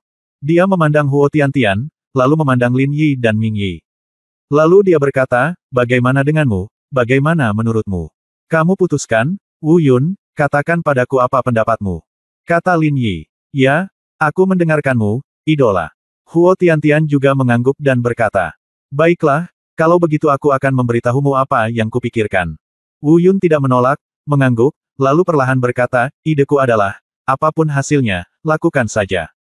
Dia memandang Huo Tiantian, lalu memandang Lin Yi dan Ming Yi. Lalu dia berkata, bagaimana denganmu, bagaimana menurutmu? Kamu putuskan, Wu Yun, katakan padaku apa pendapatmu. Kata Lin Yi. Ya, aku mendengarkanmu, idola. Huo Tiantian juga mengangguk dan berkata. Baiklah, kalau begitu aku akan memberitahumu apa yang kupikirkan. Wu Yun tidak menolak, mengangguk, lalu perlahan berkata, ideku adalah, apapun hasilnya, lakukan saja.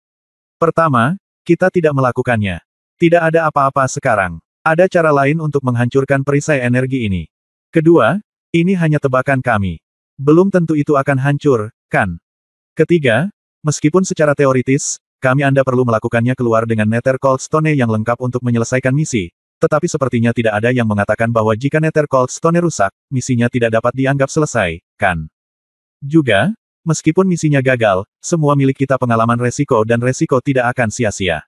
Pertama, kita tidak melakukannya. Tidak ada apa-apa sekarang. Ada cara lain untuk menghancurkan perisai energi ini. Kedua, ini hanya tebakan kami. Belum tentu itu akan hancur, kan? Ketiga, meskipun secara teoritis, Anda perlu melakukannya keluar dengan Nether Cold Stone yang lengkap untuk menyelesaikan misi, tetapi sepertinya tidak ada yang mengatakan bahwa jika Nether Cold Stone rusak, misinya tidak dapat dianggap selesai, kan? Juga, meskipun misinya gagal, semua milik kita pengalaman resiko dan resiko tidak akan sia-sia.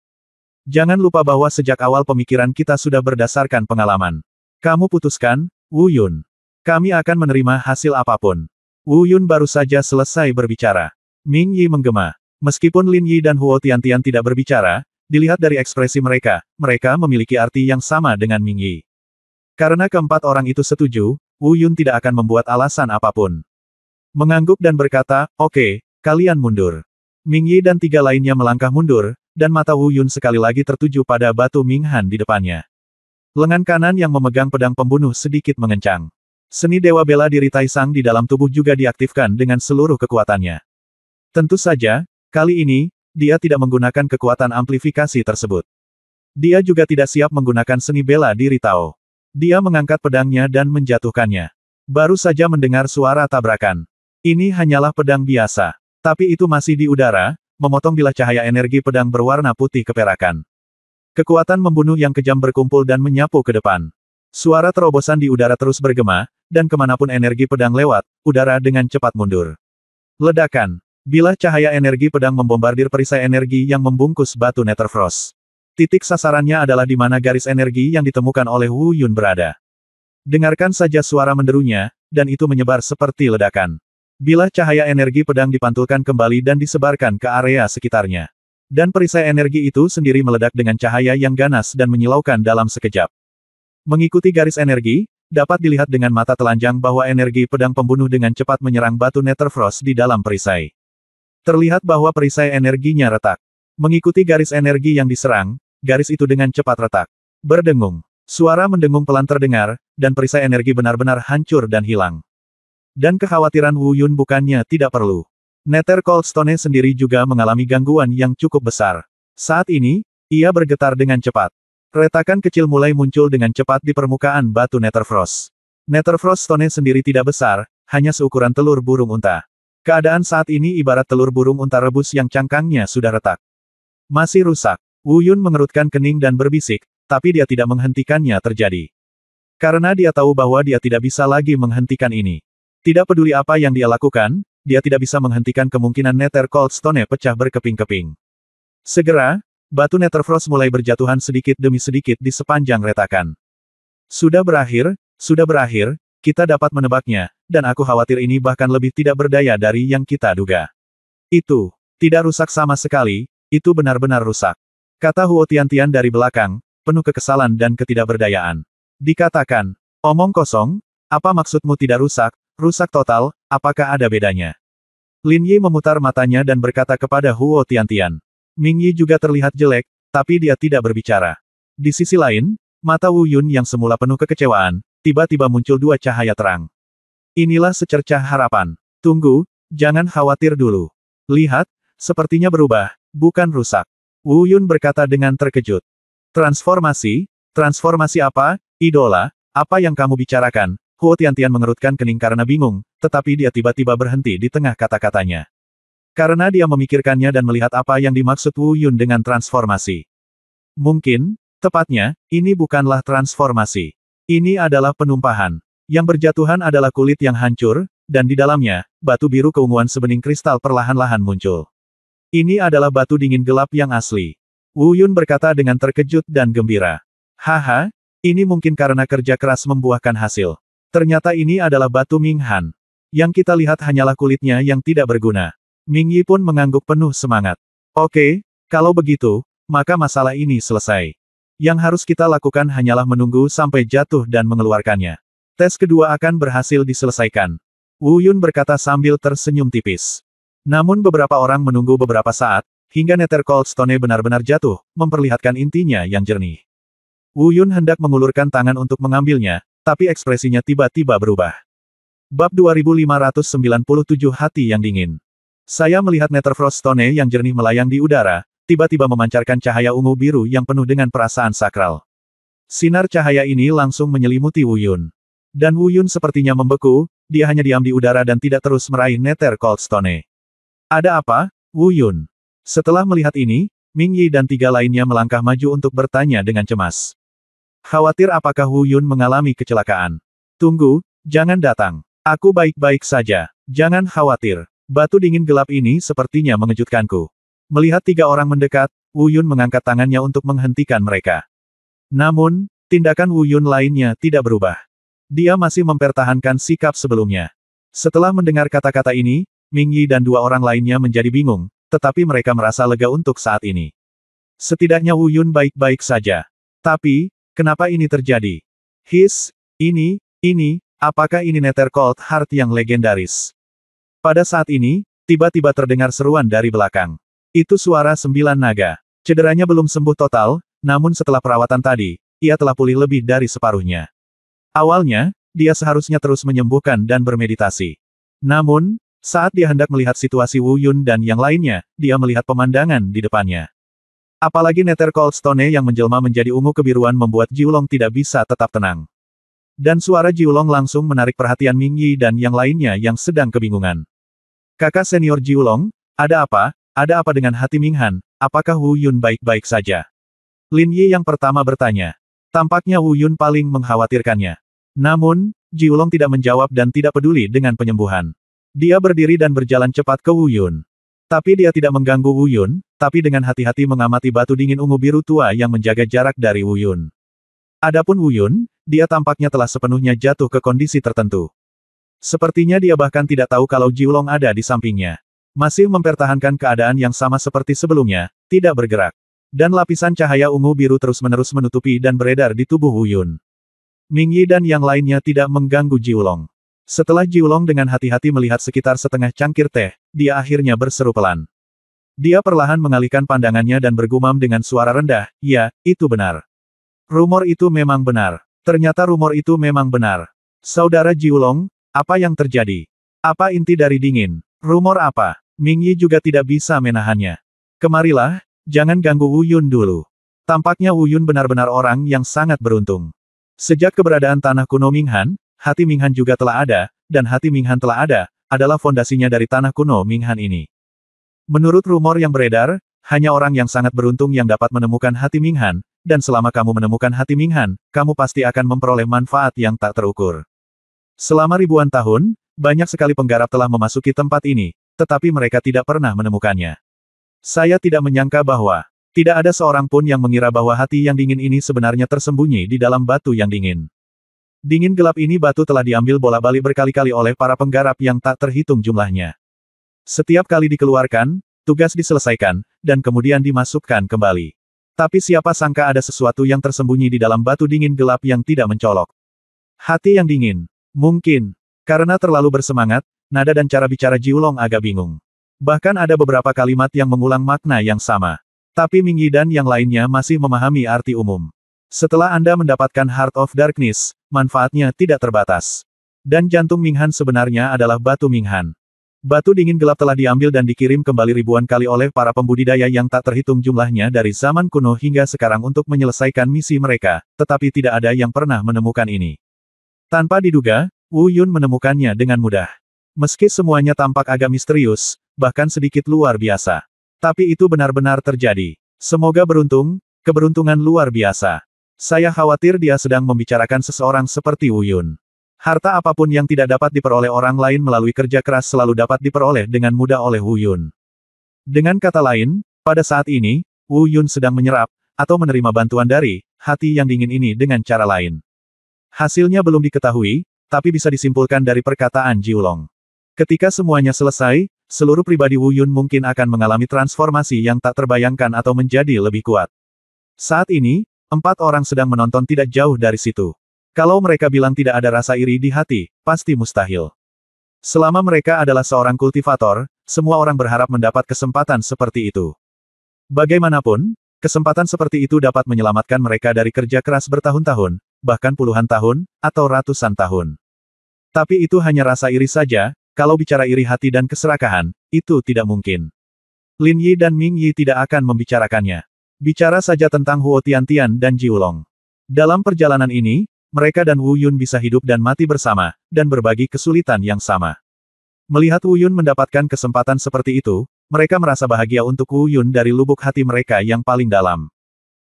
Jangan lupa bahwa sejak awal pemikiran kita sudah berdasarkan pengalaman. Kamu putuskan, Wu Yun. Kami akan menerima hasil apapun. Wu Yun baru saja selesai berbicara. Ming Yi menggema. Meskipun Lin Yi dan Huo Tiantian tidak berbicara, dilihat dari ekspresi mereka, mereka memiliki arti yang sama dengan Ming Yi. Karena keempat orang itu setuju, Wu Yun tidak akan membuat alasan apapun. Mengangguk dan berkata, oke, kalian mundur. Ming Yi dan 3 lainnya melangkah mundur, dan mata Wu Yun sekali lagi tertuju pada batu Minghan di depannya. Lengan kanan yang memegang pedang pembunuh sedikit mengencang. Seni Dewa Bela Diri Taisang di dalam tubuh juga diaktifkan dengan seluruh kekuatannya. Tentu saja, kali ini, dia tidak menggunakan kekuatan amplifikasi tersebut. Dia juga tidak siap menggunakan seni bela diri Tao. Dia mengangkat pedangnya dan menjatuhkannya. Baru saja mendengar suara tabrakan. Ini hanyalah pedang biasa. Tapi itu masih di udara, memotong bilah cahaya energi pedang berwarna putih keperakan. Kekuatan membunuh yang kejam berkumpul dan menyapu ke depan. Suara terobosan di udara terus bergema, dan kemanapun energi pedang lewat, udara dengan cepat mundur. Ledakan. Bilah cahaya energi pedang membombardir perisai energi yang membungkus batu Netherfrost. Titik sasarannya adalah di mana garis energi yang ditemukan oleh Wu Yun berada. Dengarkan saja suara menderunya, dan itu menyebar seperti ledakan. Bilah cahaya energi pedang dipantulkan kembali dan disebarkan ke area sekitarnya. Dan perisai energi itu sendiri meledak dengan cahaya yang ganas dan menyilaukan dalam sekejap. Mengikuti garis energi, dapat dilihat dengan mata telanjang bahwa energi pedang pembunuh dengan cepat menyerang batu Netherfrost di dalam perisai. Terlihat bahwa perisai energinya retak. Mengikuti garis energi yang diserang, garis itu dengan cepat retak. Berdengung. Suara mendengung pelan terdengar, dan perisai energi benar-benar hancur dan hilang. Dan kekhawatiran Wu Yun bukannya tidak perlu. Nether Cold Stone sendiri juga mengalami gangguan yang cukup besar. Saat ini, ia bergetar dengan cepat. Retakan kecil mulai muncul dengan cepat di permukaan batu Netherfrost. Netherfrost Stone sendiri tidak besar, hanya seukuran telur burung unta. Keadaan saat ini ibarat telur burung unta rebus yang cangkangnya sudah retak. Masih rusak. Wu Yun mengerutkan kening dan berbisik, tapi dia tidak menghentikannya terjadi. Karena dia tahu bahwa dia tidak bisa lagi menghentikan ini. Tidak peduli apa yang dia lakukan, dia tidak bisa menghentikan kemungkinan Nether Cold Stone pecah berkeping-keping. Segera, batu Netherfrost mulai berjatuhan sedikit demi sedikit di sepanjang retakan. Sudah berakhir, kita dapat menebaknya, dan aku khawatir ini bahkan lebih tidak berdaya dari yang kita duga. Itu, tidak rusak sama sekali, itu benar-benar rusak. Kata Huo Tiantian dari belakang, penuh kekesalan dan ketidakberdayaan. Dikatakan, omong kosong, apa maksudmu tidak rusak, rusak total, apakah ada bedanya? Lin Yi memutar matanya dan berkata kepada Huo Tiantian. Ming Yi juga terlihat jelek, tapi dia tidak berbicara. Di sisi lain, mata Wu Yun yang semula penuh kekecewaan, tiba-tiba muncul dua cahaya terang. Inilah secercah harapan. Tunggu, jangan khawatir dulu. Lihat, sepertinya berubah, bukan rusak. Wu Yun berkata dengan terkejut. Transformasi? Transformasi apa, idola? Apa yang kamu bicarakan? Huo Tiantian mengerutkan kening karena bingung, tetapi dia tiba-tiba berhenti di tengah kata-katanya. Karena dia memikirkannya dan melihat apa yang dimaksud Wu Yun dengan transformasi. Mungkin, tepatnya, ini bukanlah transformasi. Ini adalah penumpahan. Yang berjatuhan adalah kulit yang hancur, dan di dalamnya, batu biru keunguan sebening kristal perlahan-lahan muncul. Ini adalah batu dingin gelap yang asli. Wu Yun berkata dengan terkejut dan gembira. Haha, ini mungkin karena kerja keras membuahkan hasil. Ternyata ini adalah batu Ming Han. Yang kita lihat hanyalah kulitnya yang tidak berguna. Ming Yi pun mengangguk penuh semangat. Oke, kalau begitu, maka masalah ini selesai. Yang harus kita lakukan hanyalah menunggu sampai jatuh dan mengeluarkannya. Tes kedua akan berhasil diselesaikan. Wu Yun berkata sambil tersenyum tipis. Namun beberapa orang menunggu beberapa saat, hingga Nether Cold Stone benar-benar jatuh, memperlihatkan intinya yang jernih. Wu Yun hendak mengulurkan tangan untuk mengambilnya, tapi ekspresinya tiba-tiba berubah. Bab 2597 Hati yang Dingin. Saya melihat Nether Frost Stone yang jernih melayang di udara, tiba-tiba memancarkan cahaya ungu biru yang penuh dengan perasaan sakral. Sinar cahaya ini langsung menyelimuti Wu Yun. Dan Wu Yun sepertinya membeku, dia hanya diam di udara dan tidak terus meraih Nether Cold Stone. Ada apa, Wu Yun? Setelah melihat ini, Ming Yi dan tiga lainnya melangkah maju untuk bertanya dengan cemas. Khawatir apakah Wu Yun mengalami kecelakaan? Tunggu, jangan datang. Aku baik-baik saja. Jangan khawatir. Batu dingin gelap ini sepertinya mengejutkanku. Melihat tiga orang mendekat, Wu Yun mengangkat tangannya untuk menghentikan mereka. Namun, tindakan Wu Yun lainnya tidak berubah. Dia masih mempertahankan sikap sebelumnya. Setelah mendengar kata-kata ini, Ming Yi dan dua orang lainnya menjadi bingung, tetapi mereka merasa lega untuk saat ini. Setidaknya Wu Yun baik-baik saja. Tapi, kenapa ini terjadi? Ini, apakah ini Nether Cold Heart yang legendaris? Pada saat ini, tiba-tiba terdengar seruan dari belakang. Itu suara 9 naga. Cederanya belum sembuh total, namun setelah perawatan tadi, ia telah pulih lebih dari separuhnya. Awalnya, dia seharusnya terus menyembuhkan dan bermeditasi. Namun, saat dia hendak melihat situasi Wu Yun dan yang lainnya, dia melihat pemandangan di depannya. Apalagi Nether Cold Stone yang menjelma menjadi ungu kebiruan membuat Jiulong tidak bisa tetap tenang. Dan suara Jiulong langsung menarik perhatian Ming Yi dan yang lainnya yang sedang kebingungan. Kakak senior Jiulong, ada apa? Ada apa dengan hati Ming Han? Apakah Wu Yun baik-baik saja? Lin Yi yang pertama bertanya. Tampaknya Wu Yun paling mengkhawatirkannya. Namun, Jiulong tidak menjawab dan tidak peduli dengan penyembuhan. Dia berdiri dan berjalan cepat ke Wu Yun. Tapi dia tidak mengganggu Wu Yun, tapi dengan hati-hati mengamati batu dingin ungu biru tua yang menjaga jarak dari Wu Yun. Adapun Wu Yun, dia tampaknya telah sepenuhnya jatuh ke kondisi tertentu. Sepertinya dia bahkan tidak tahu kalau Jiulong ada di sampingnya. Masih mempertahankan keadaan yang sama seperti sebelumnya, tidak bergerak. Dan lapisan cahaya ungu biru terus-menerus menutupi dan beredar di tubuh Wu Yun. Ming Yi dan yang lainnya tidak mengganggu Jiulong. Setelah Jiulong dengan hati-hati melihat sekitar setengah cangkir teh, dia akhirnya berseru pelan. Dia perlahan mengalihkan pandangannya dan bergumam dengan suara rendah, ya, itu benar. Rumor itu memang benar. Ternyata rumor itu memang benar. Saudara Jiulong, apa yang terjadi? Apa inti dari dingin? Rumor apa? Ming Yi juga tidak bisa menahannya. Kemarilah, jangan ganggu Wu Yun dulu. Tampaknya Wu Yun benar-benar orang yang sangat beruntung. Sejak keberadaan tanah kuno Ming Han, hati Ming Han juga telah ada, dan hati Ming Han telah ada, adalah fondasinya dari tanah kuno Ming Han ini. Menurut rumor yang beredar, hanya orang yang sangat beruntung yang dapat menemukan hati Ming Han, dan selama kamu menemukan hati Ming Han, kamu pasti akan memperoleh manfaat yang tak terukur. Selama ribuan tahun, banyak sekali penggarap telah memasuki tempat ini, tetapi mereka tidak pernah menemukannya. Saya tidak menyangka bahwa tidak ada seorang pun yang mengira bahwa hati yang dingin ini sebenarnya tersembunyi di dalam batu yang dingin. Dingin gelap ini batu telah diambil bola-balik berkali-kali oleh para penggarap yang tak terhitung jumlahnya. Setiap kali dikeluarkan, tugas diselesaikan, dan kemudian dimasukkan kembali. Tapi siapa sangka ada sesuatu yang tersembunyi di dalam batu dingin gelap yang tidak mencolok. Hati yang dingin. Mungkin. Karena terlalu bersemangat, nada dan cara bicara Jiulong agak bingung. Bahkan ada beberapa kalimat yang mengulang makna yang sama. Tapi Mingyi dan yang lainnya masih memahami arti umum. Setelah Anda mendapatkan Heart of Darkness, manfaatnya tidak terbatas. Dan jantung Minghan sebenarnya adalah batu Minghan. Batu dingin gelap telah diambil dan dikirim kembali ribuan kali oleh para pembudidaya yang tak terhitung jumlahnya dari zaman kuno hingga sekarang untuk menyelesaikan misi mereka, tetapi tidak ada yang pernah menemukan ini. Tanpa diduga, Wu Yun menemukannya dengan mudah. Meski semuanya tampak agak misterius, bahkan sedikit luar biasa. Tapi itu benar-benar terjadi. Semoga beruntung, keberuntungan luar biasa. Saya khawatir dia sedang membicarakan seseorang seperti Wu Yun. Harta apapun yang tidak dapat diperoleh orang lain melalui kerja keras selalu dapat diperoleh dengan mudah oleh Wu Yun. Dengan kata lain, pada saat ini, Wu Yun sedang menyerap, atau menerima bantuan dari, hati yang dingin ini dengan cara lain. Hasilnya belum diketahui, tapi bisa disimpulkan dari perkataan Jiulong. Ketika semuanya selesai, seluruh pribadi Wu Yun mungkin akan mengalami transformasi yang tak terbayangkan atau menjadi lebih kuat. Saat ini, 4 orang sedang menonton tidak jauh dari situ. Kalau mereka bilang tidak ada rasa iri di hati, pasti mustahil. Selama mereka adalah seorang kultivator, semua orang berharap mendapat kesempatan seperti itu. Bagaimanapun, kesempatan seperti itu dapat menyelamatkan mereka dari kerja keras bertahun-tahun, bahkan puluhan tahun, atau ratusan tahun. Tapi itu hanya rasa iri saja, kalau bicara iri hati dan keserakahan, itu tidak mungkin. Lin Yi dan Ming Yi tidak akan membicarakannya. Bicara saja tentang Huo Tiantian dan Jiulong. Dalam perjalanan ini, mereka dan Wu Yun bisa hidup dan mati bersama, dan berbagi kesulitan yang sama. Melihat Wu Yun mendapatkan kesempatan seperti itu, mereka merasa bahagia untuk Wu Yun dari lubuk hati mereka yang paling dalam.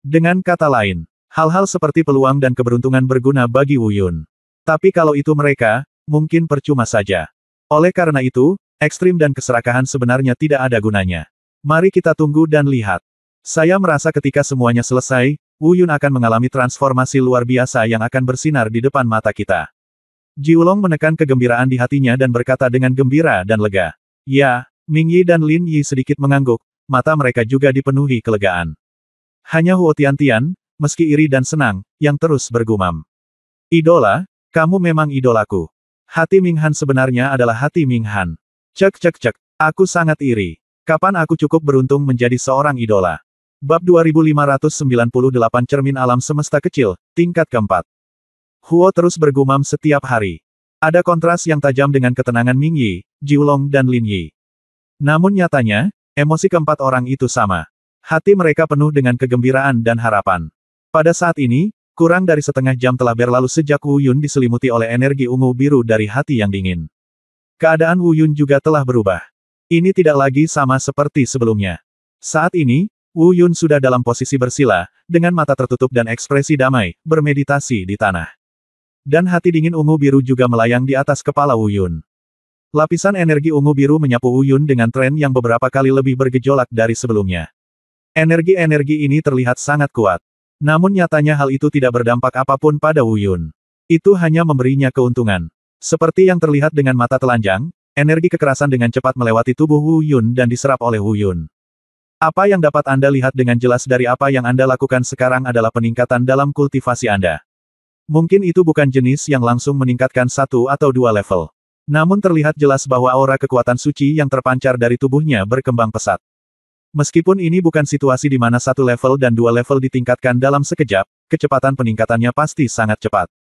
Dengan kata lain, hal-hal seperti peluang dan keberuntungan berguna bagi Wu Yun. Tapi kalau itu mereka, mungkin percuma saja. Oleh karena itu, ekstrim dan keserakahan sebenarnya tidak ada gunanya. Mari kita tunggu dan lihat. Saya merasa ketika semuanya selesai, Wu Yun akan mengalami transformasi luar biasa yang akan bersinar di depan mata kita. Jiulong menekan kegembiraan di hatinya dan berkata dengan gembira dan lega. Ya, Ming Yi dan Lin Yi sedikit mengangguk, mata mereka juga dipenuhi kelegaan. Hanya Huo Tiantian, meski iri dan senang, yang terus bergumam. Idola, kamu memang idolaku. Hati Ming Han sebenarnya adalah hati Ming Han. Cek cek cek, aku sangat iri. Kapan aku cukup beruntung menjadi seorang idola? Bab 2598 Cermin Alam Semesta Kecil, tingkat keempat. Huo terus bergumam setiap hari. Ada kontras yang tajam dengan ketenangan Ming Yi, Jiulong dan Lin Yi. Namun nyatanya, emosi keempat orang itu sama. Hati mereka penuh dengan kegembiraan dan harapan. Pada saat ini, kurang dari setengah jam telah berlalu sejak Wu Yun diselimuti oleh energi ungu biru dari hati yang dingin. Keadaan Wu Yun juga telah berubah. Ini tidak lagi sama seperti sebelumnya. Saat ini, Wu Yun sudah dalam posisi bersila, dengan mata tertutup dan ekspresi damai, bermeditasi di tanah. Dan hati dingin ungu biru juga melayang di atas kepala Wu Yun. Lapisan energi ungu biru menyapu Wu Yun dengan tren yang beberapa kali lebih bergejolak dari sebelumnya. Energi-energi ini terlihat sangat kuat. Namun nyatanya hal itu tidak berdampak apapun pada Wu Yun. Itu hanya memberinya keuntungan. Seperti yang terlihat dengan mata telanjang, energi kekerasan dengan cepat melewati tubuh Wu Yun dan diserap oleh Wu Yun. Apa yang dapat Anda lihat dengan jelas dari apa yang Anda lakukan sekarang adalah peningkatan dalam kultivasi Anda. Mungkin itu bukan jenis yang langsung meningkatkan 1 atau 2 level. Namun terlihat jelas bahwa aura kekuatan suci yang terpancar dari tubuhnya berkembang pesat. Meskipun ini bukan situasi di mana 1 level dan 2 level ditingkatkan dalam sekejap, kecepatan peningkatannya pasti sangat cepat.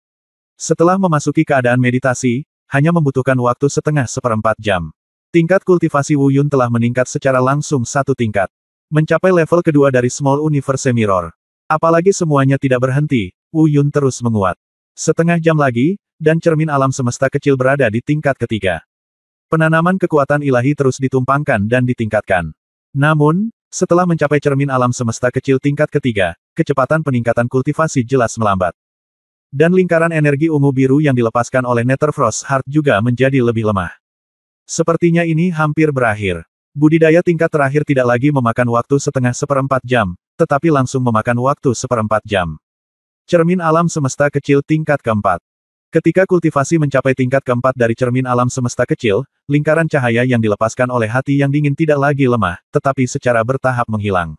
Setelah memasuki keadaan meditasi, hanya membutuhkan waktu setengah seperempat jam. Tingkat kultivasi Wu Yun telah meningkat secara langsung 1 tingkat. Mencapai level kedua dari Small Universe Mirror. Apalagi semuanya tidak berhenti, Wu Yun terus menguat. Setengah jam lagi, dan cermin alam semesta kecil berada di tingkat ketiga. Penanaman kekuatan ilahi terus ditumpangkan dan ditingkatkan. Namun, setelah mencapai cermin alam semesta kecil tingkat ketiga, kecepatan peningkatan kultivasi jelas melambat. Dan lingkaran energi ungu biru yang dilepaskan oleh Netherfrost Heart juga menjadi lebih lemah. Sepertinya ini hampir berakhir. Budidaya tingkat terakhir tidak lagi memakan waktu setengah seperempat jam, tetapi langsung memakan waktu seperempat jam. Cermin alam semesta kecil tingkat keempat. Ketika kultivasi mencapai tingkat keempat dari cermin alam semesta kecil, lingkaran cahaya yang dilepaskan oleh hati yang dingin tidak lagi lemah, tetapi secara bertahap menghilang.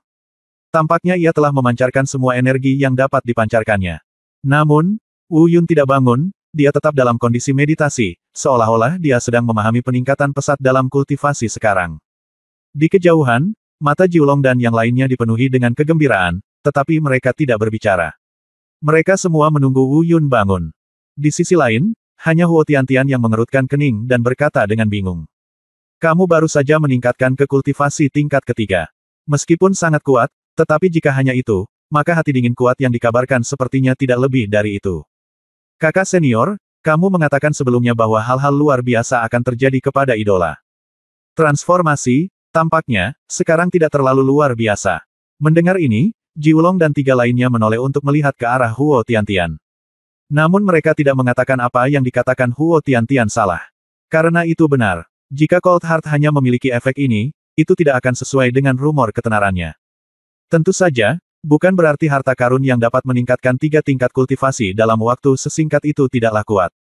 Tampaknya ia telah memancarkan semua energi yang dapat dipancarkannya. Namun, Wu Yun tidak bangun, dia tetap dalam kondisi meditasi, seolah-olah dia sedang memahami peningkatan pesat dalam kultivasi sekarang. Di kejauhan, mata Jiulong dan yang lainnya dipenuhi dengan kegembiraan, tetapi mereka tidak berbicara. Mereka semua menunggu Wu Yun bangun. Di sisi lain, hanya Huo Tiantian yang mengerutkan kening dan berkata dengan bingung. Kamu baru saja meningkatkan ke kultivasi tingkat ketiga. Meskipun sangat kuat, tetapi jika hanya itu, maka hati dingin kuat yang dikabarkan sepertinya tidak lebih dari itu. Kakak senior, kamu mengatakan sebelumnya bahwa hal-hal luar biasa akan terjadi kepada idola. Transformasi, tampaknya, sekarang tidak terlalu luar biasa. Mendengar ini, Jiulong dan tiga lainnya menoleh untuk melihat ke arah Huo Tiantian. Namun mereka tidak mengatakan apa yang dikatakan Huo Tiantian salah. Karena itu benar. Jika Cold Heart hanya memiliki efek ini, itu tidak akan sesuai dengan rumor ketenarannya. Tentu saja, bukan berarti harta karun yang dapat meningkatkan 3 tingkat kultivasi dalam waktu sesingkat itu tidaklah kuat.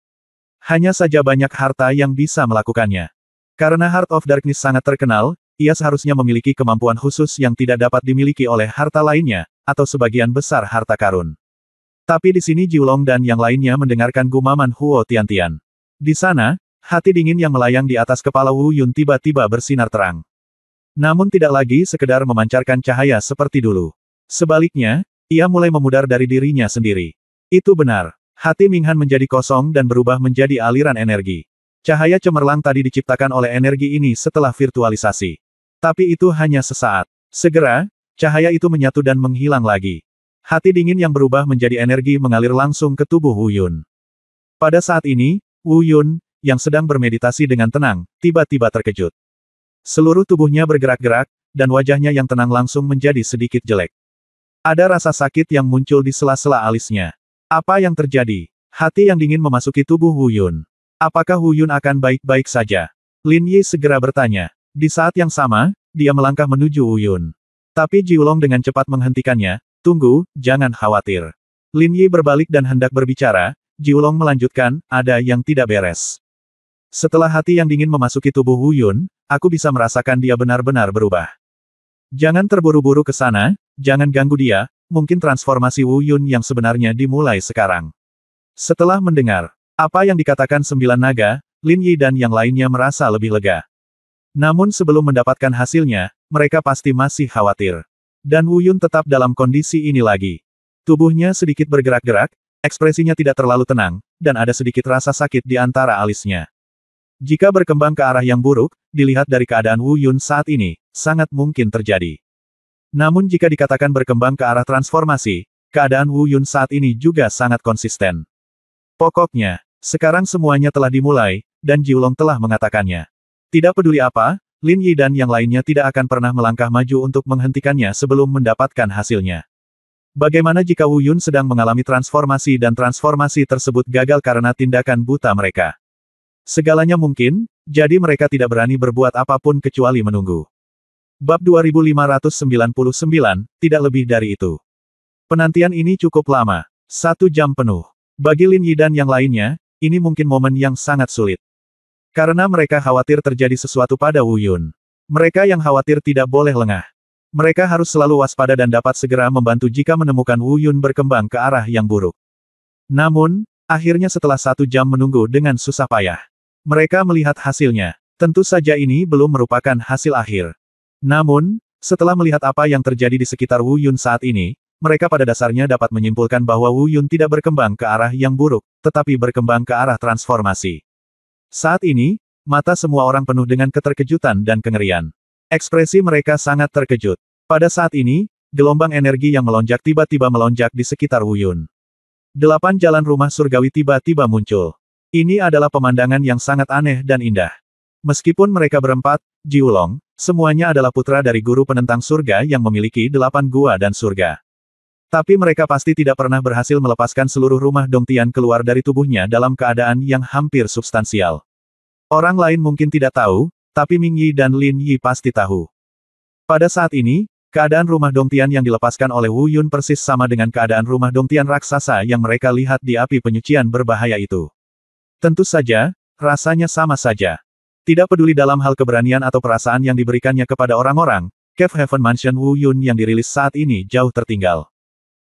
Hanya saja banyak harta yang bisa melakukannya. Karena Heart of Darkness sangat terkenal, ia seharusnya memiliki kemampuan khusus yang tidak dapat dimiliki oleh harta lainnya, atau sebagian besar harta karun. Tapi di sini Jiulong dan yang lainnya mendengarkan gumaman Huo Tiantian. Di sana, hati dingin yang melayang di atas kepala Wu Yun tiba-tiba bersinar terang. Namun tidak lagi sekedar memancarkan cahaya seperti dulu. Sebaliknya, ia mulai memudar dari dirinya sendiri. Itu benar. Hati Minghan menjadi kosong dan berubah menjadi aliran energi. Cahaya cemerlang tadi diciptakan oleh energi ini setelah virtualisasi. Tapi itu hanya sesaat. Segera, cahaya itu menyatu dan menghilang lagi. Hati dingin yang berubah menjadi energi mengalir langsung ke tubuh Wu Yun. Pada saat ini, Wu Yun, yang sedang bermeditasi dengan tenang, tiba-tiba terkejut. Seluruh tubuhnya bergerak-gerak, dan wajahnya yang tenang langsung menjadi sedikit jelek. Ada rasa sakit yang muncul di sela-sela alisnya. Apa yang terjadi? Hati yang dingin memasuki tubuh Wu Yun. Apakah Wu Yun akan baik-baik saja? Lin Yi segera bertanya. Di saat yang sama, dia melangkah menuju Wu Yun. Tapi Jiulong dengan cepat menghentikannya. Tunggu, jangan khawatir. Lin Yi berbalik dan hendak berbicara. Jiulong melanjutkan, ada yang tidak beres. Setelah hati yang dingin memasuki tubuh Wu Yun, aku bisa merasakan dia benar-benar berubah. Jangan terburu-buru ke sana, jangan ganggu dia, mungkin transformasi Wu Yun yang sebenarnya dimulai sekarang. Setelah mendengar apa yang dikatakan 9 naga, Lin Yi dan yang lainnya merasa lebih lega. Namun sebelum mendapatkan hasilnya, mereka pasti masih khawatir. Dan Wu Yun tetap dalam kondisi ini lagi. Tubuhnya sedikit bergerak-gerak, ekspresinya tidak terlalu tenang, dan ada sedikit rasa sakit di antara alisnya. Jika berkembang ke arah yang buruk, dilihat dari keadaan Wu Yun saat ini, sangat mungkin terjadi. Namun jika dikatakan berkembang ke arah transformasi, keadaan Wu Yun saat ini juga sangat konsisten. Pokoknya, sekarang semuanya telah dimulai, dan Jiulong telah mengatakannya. Tidak peduli apa, Lin Yi dan yang lainnya tidak akan pernah melangkah maju untuk menghentikannya sebelum mendapatkan hasilnya. Bagaimana jika Wu Yun sedang mengalami transformasi dan transformasi tersebut gagal karena tindakan buta mereka? Segalanya mungkin, jadi mereka tidak berani berbuat apapun kecuali menunggu. Bab 2599, tidak lebih dari itu. Penantian ini cukup lama. 1 jam penuh. Bagi Lin Yi dan yang lainnya, ini mungkin momen yang sangat sulit. Karena mereka khawatir terjadi sesuatu pada Wu Yun. Mereka yang khawatir tidak boleh lengah. Mereka harus selalu waspada dan dapat segera membantu jika menemukan Wu Yun berkembang ke arah yang buruk. Namun, akhirnya setelah 1 jam menunggu dengan susah payah, mereka melihat hasilnya. Tentu saja ini belum merupakan hasil akhir. Namun, setelah melihat apa yang terjadi di sekitar Wu Yun saat ini, mereka pada dasarnya dapat menyimpulkan bahwa Wu Yun tidak berkembang ke arah yang buruk, tetapi berkembang ke arah transformasi. Saat ini, mata semua orang penuh dengan keterkejutan dan kengerian. Ekspresi mereka sangat terkejut. Pada saat ini, gelombang energi yang melonjak tiba-tiba melonjak di sekitar Wu Yun. 8 jalan rumah surgawi tiba-tiba muncul. Ini adalah pemandangan yang sangat aneh dan indah. Meskipun mereka berempat, Jiulong, semuanya adalah putra dari guru penentang surga yang memiliki 8 gua dan surga. Tapi mereka pasti tidak pernah berhasil melepaskan seluruh rumah Dongtian keluar dari tubuhnya dalam keadaan yang hampir substansial. Orang lain mungkin tidak tahu, tapi Ming Yi dan Lin Yi pasti tahu. Pada saat ini, keadaan rumah Dongtian yang dilepaskan oleh Wu Yun persis sama dengan keadaan rumah Dongtian raksasa yang mereka lihat di api penyucian berbahaya itu. Tentu saja, rasanya sama saja. Tidak peduli dalam hal keberanian atau perasaan yang diberikannya kepada orang-orang, Cave Heaven Mansion Wu Yun yang dirilis saat ini jauh tertinggal.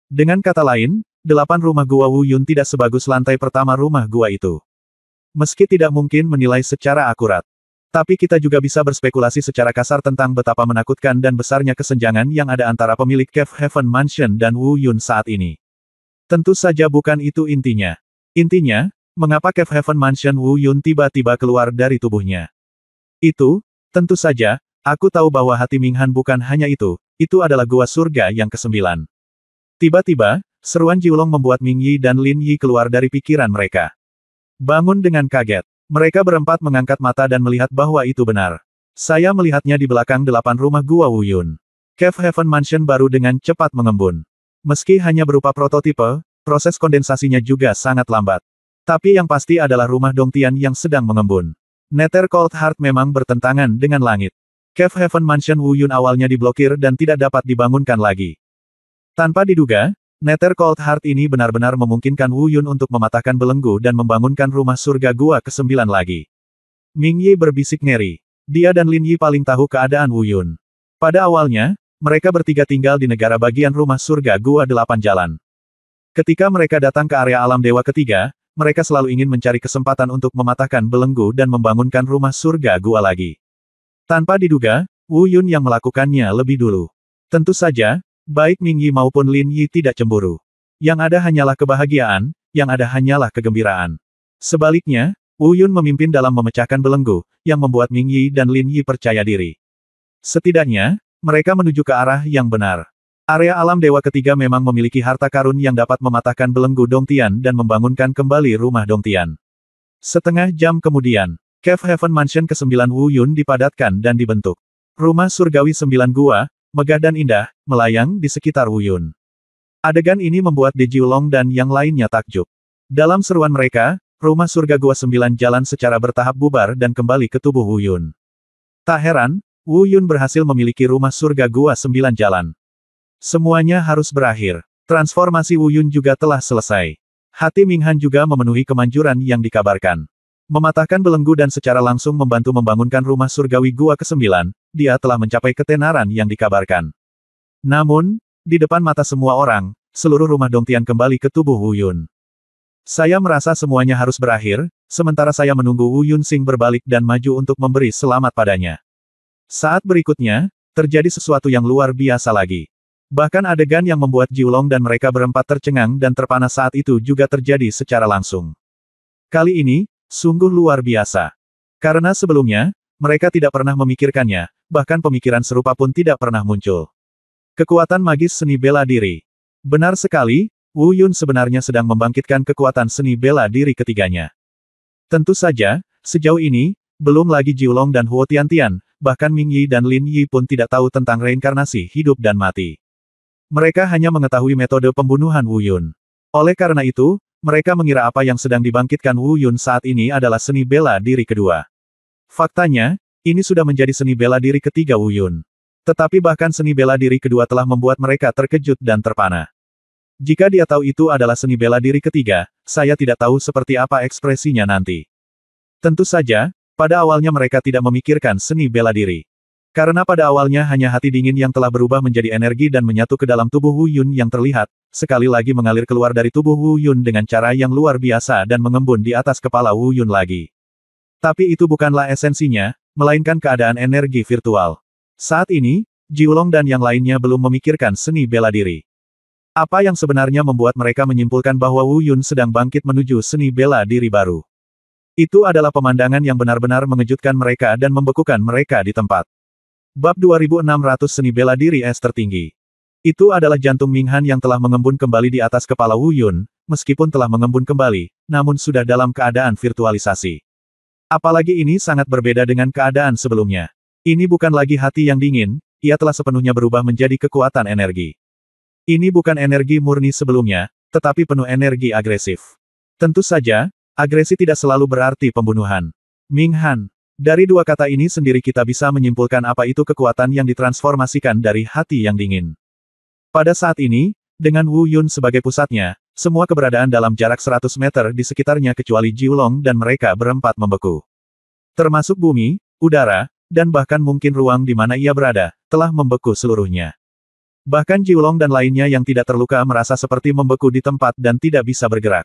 Dengan kata lain, 8 rumah gua Wu Yun tidak sebagus lantai pertama rumah gua itu. Meski tidak mungkin menilai secara akurat, tapi kita juga bisa berspekulasi secara kasar tentang betapa menakutkan dan besarnya kesenjangan yang ada antara pemilik Cave Heaven Mansion dan Wu Yun saat ini. Tentu saja bukan itu intinya. Intinya, mengapa Cave Heaven Mansion Wu Yun tiba-tiba keluar dari tubuhnya? Itu, tentu saja, aku tahu bahwa hati Ming Han bukan hanya itu adalah gua surga yang ke-9. Tiba-tiba, seruan Jiulong membuat Ming Yi dan Lin Yi keluar dari pikiran mereka. Bangun dengan kaget. Mereka berempat mengangkat mata dan melihat bahwa itu benar. Saya melihatnya di belakang 8 rumah gua Wu Yun. Cave Heaven Mansion baru dengan cepat mengembun. Meski hanya berupa prototipe, proses kondensasinya juga sangat lambat. Tapi yang pasti adalah rumah Dongtian yang sedang mengembun. Nether Cold Heart memang bertentangan dengan langit. Cave Heaven Mansion Wu Yun awalnya diblokir dan tidak dapat dibangunkan lagi. Tanpa diduga, Nether Cold Heart ini benar-benar memungkinkan Wu Yun untuk mematahkan belenggu dan membangunkan rumah surga gua ke-9 lagi. Ming Yi berbisik ngeri. Dia dan Lin Yi paling tahu keadaan Wu Yun. Pada awalnya, mereka bertiga tinggal di negara bagian rumah surga gua 8 jalan. Ketika mereka datang ke area alam dewa ketiga, mereka selalu ingin mencari kesempatan untuk mematahkan belenggu dan membangunkan rumah surga gua lagi. Tanpa diduga, Wu Yun yang melakukannya lebih dulu. Tentu saja, baik Ming Yi maupun Lin Yi tidak cemburu. Yang ada hanyalah kebahagiaan, yang ada hanyalah kegembiraan. Sebaliknya, Wu Yun memimpin dalam memecahkan belenggu, yang membuat Ming Yi dan Lin Yi percaya diri. Setidaknya, mereka menuju ke arah yang benar. Area alam dewa ketiga memang memiliki harta karun yang dapat mematahkan belenggu Dongtian dan membangunkan kembali rumah Dongtian. Setengah jam kemudian, Cave Heaven Mansion ke-9 Wu Yun dipadatkan dan dibentuk. Rumah surgawi 9 gua, megah dan indah, melayang di sekitar Wu Yun. Adegan ini membuat De Jiulong dan yang lainnya takjub. Dalam seruan mereka, rumah surga gua 9 jalan secara bertahap bubar dan kembali ke tubuh Wu Yun. Tak heran, Wu Yun berhasil memiliki rumah surga gua 9 jalan. Semuanya harus berakhir. Transformasi Wu Yun juga telah selesai. Hati Ming Han juga memenuhi kemanjuran yang dikabarkan. Mematahkan belenggu dan secara langsung membantu membangunkan rumah surgawi gua ke-9, dia telah mencapai ketenaran yang dikabarkan. Namun, di depan mata semua orang, seluruh rumah Dongtian kembali ke tubuh Wu Yun. Saya merasa semuanya harus berakhir, sementara saya menunggu Wu Yun Sing berbalik dan maju untuk memberi selamat padanya. Saat berikutnya, terjadi sesuatu yang luar biasa lagi. Bahkan adegan yang membuat Jiulong dan mereka berempat tercengang dan terpana saat itu juga terjadi secara langsung. Kali ini, sungguh luar biasa. Karena sebelumnya, mereka tidak pernah memikirkannya, bahkan pemikiran serupa pun tidak pernah muncul. Kekuatan magis seni bela diri. Benar sekali, Wu Yun sebenarnya sedang membangkitkan kekuatan seni bela diri ketiganya. Tentu saja, sejauh ini, belum lagi Jiulong dan Huo Tiantian, bahkan Ming Yi dan Lin Yi pun tidak tahu tentang reinkarnasi hidup dan mati. Mereka hanya mengetahui metode pembunuhan Wu Yun. Oleh karena itu, mereka mengira apa yang sedang dibangkitkan Wu Yun saat ini adalah seni bela diri kedua. Faktanya, ini sudah menjadi seni bela diri ketiga Wu Yun. Tetapi bahkan seni bela diri kedua telah membuat mereka terkejut dan terpana. Jika dia tahu itu adalah seni bela diri ketiga, saya tidak tahu seperti apa ekspresinya nanti. Tentu saja, pada awalnya mereka tidak memikirkan seni bela diri. Karena pada awalnya hanya hati dingin yang telah berubah menjadi energi dan menyatu ke dalam tubuh Wu Yun yang terlihat, sekali lagi mengalir keluar dari tubuh Wu Yun dengan cara yang luar biasa dan mengembun di atas kepala Wu Yun lagi. Tapi itu bukanlah esensinya, melainkan keadaan energi virtual. Saat ini, Jiulong dan yang lainnya belum memikirkan seni bela diri. Apa yang sebenarnya membuat mereka menyimpulkan bahwa Wu Yun sedang bangkit menuju seni bela diri baru? Itu adalah pemandangan yang benar-benar mengejutkan mereka dan membekukan mereka di tempat. Bab 2600 Seni Bela Diri Es Tertinggi. Itu adalah jantung Ming Han yang telah mengembun kembali di atas kepala Wu Yun, meskipun telah mengembun kembali, namun sudah dalam keadaan virtualisasi. Apalagi ini sangat berbeda dengan keadaan sebelumnya. Ini bukan lagi hati yang dingin, ia telah sepenuhnya berubah menjadi kekuatan energi. Ini bukan energi murni sebelumnya, tetapi penuh energi agresif. Tentu saja, agresi tidak selalu berarti pembunuhan. Ming Han. Dari dua kata ini sendiri kita bisa menyimpulkan apa itu kekuatan yang ditransformasikan dari hati yang dingin. Pada saat ini, dengan Wu Yun sebagai pusatnya, semua keberadaan dalam jarak 100 meter di sekitarnya kecuali Jiulong dan mereka berempat membeku. Termasuk bumi, udara, dan bahkan mungkin ruang di mana ia berada, telah membeku seluruhnya. Bahkan Jiulong dan lainnya yang tidak terluka merasa seperti membeku di tempat dan tidak bisa bergerak.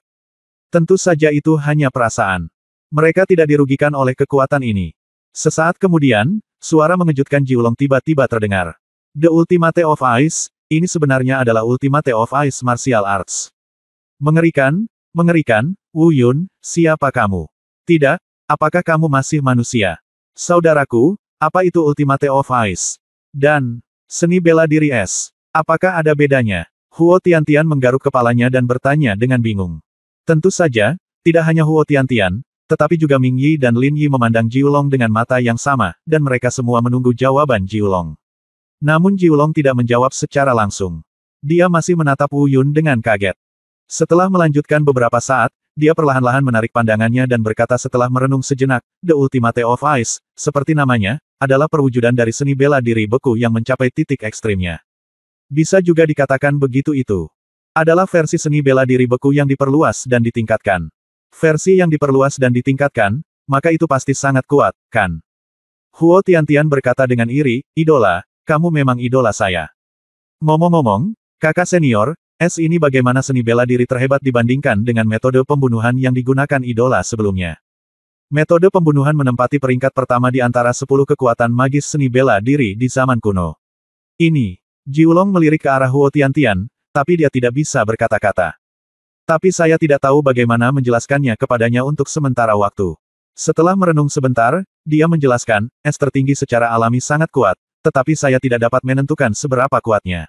Tentu saja itu hanya perasaan. Mereka tidak dirugikan oleh kekuatan ini. Sesaat kemudian, suara mengejutkan Jiulong tiba-tiba terdengar. The Ultimate of Ice, ini sebenarnya adalah Ultimate of Ice Martial Arts. Mengerikan, mengerikan, Wu Yun, siapa kamu? Tidak, apakah kamu masih manusia? Saudaraku, apa itu Ultimate of Ice? Dan, seni bela diri es. Apakah ada bedanya? Huo Tiantian menggaruk kepalanya dan bertanya dengan bingung. Tentu saja, tidak hanya Huo Tiantian, tetapi juga Ming Yi dan Lin Yi memandang Jiulong dengan mata yang sama, dan mereka semua menunggu jawaban Jiulong. Namun Jiulong tidak menjawab secara langsung. Dia masih menatap Wu Yun dengan kaget. Setelah melanjutkan beberapa saat, dia perlahan-lahan menarik pandangannya dan berkata setelah merenung sejenak, The Ultimate of Ice, seperti namanya, adalah perwujudan dari seni bela diri beku yang mencapai titik ekstrimnya. Bisa juga dikatakan begitu itu. Adalah versi seni bela diri beku yang diperluas dan ditingkatkan. Versi yang diperluas dan ditingkatkan, maka itu pasti sangat kuat, kan? Huo Tiantian berkata dengan iri, idola, kamu memang idola saya. Ngomong-ngomong, kakak senior, ini bagaimana seni bela diri terhebat dibandingkan dengan metode pembunuhan yang digunakan idola sebelumnya. Metode pembunuhan menempati peringkat pertama di antara 10 kekuatan magis seni bela diri di zaman kuno. Ini, Jiulong melirik ke arah Huo Tiantian, tapi dia tidak bisa berkata-kata. Tapi saya tidak tahu bagaimana menjelaskannya kepadanya untuk sementara waktu. Setelah merenung sebentar, dia menjelaskan, tertinggi secara alami sangat kuat, tetapi saya tidak dapat menentukan seberapa kuatnya.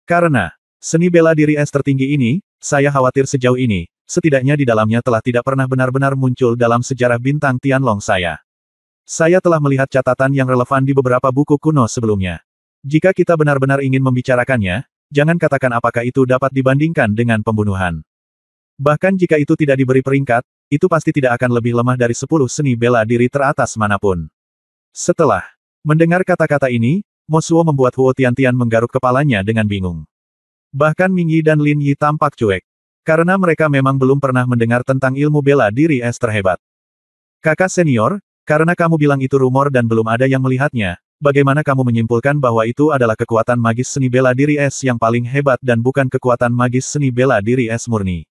Karena seni bela diri tertinggi ini, saya khawatir sejauh ini, setidaknya di dalamnya telah tidak pernah benar-benar muncul dalam sejarah bintang Tianlong saya. Saya telah melihat catatan yang relevan di beberapa buku kuno sebelumnya. Jika kita benar-benar ingin membicarakannya, jangan katakan apakah itu dapat dibandingkan dengan pembunuhan. Bahkan jika itu tidak diberi peringkat, itu pasti tidak akan lebih lemah dari 10 seni bela diri teratas manapun. Setelah mendengar kata-kata ini, Mo Suo membuat Huo Tiantian menggaruk kepalanya dengan bingung. Bahkan Ming Yi dan Lin Yi tampak cuek. Karena mereka memang belum pernah mendengar tentang ilmu bela diri terhebat. Kakak senior, karena kamu bilang itu rumor dan belum ada yang melihatnya, bagaimana kamu menyimpulkan bahwa itu adalah kekuatan magis seni bela diri yang paling hebat dan bukan kekuatan magis seni bela diri murni?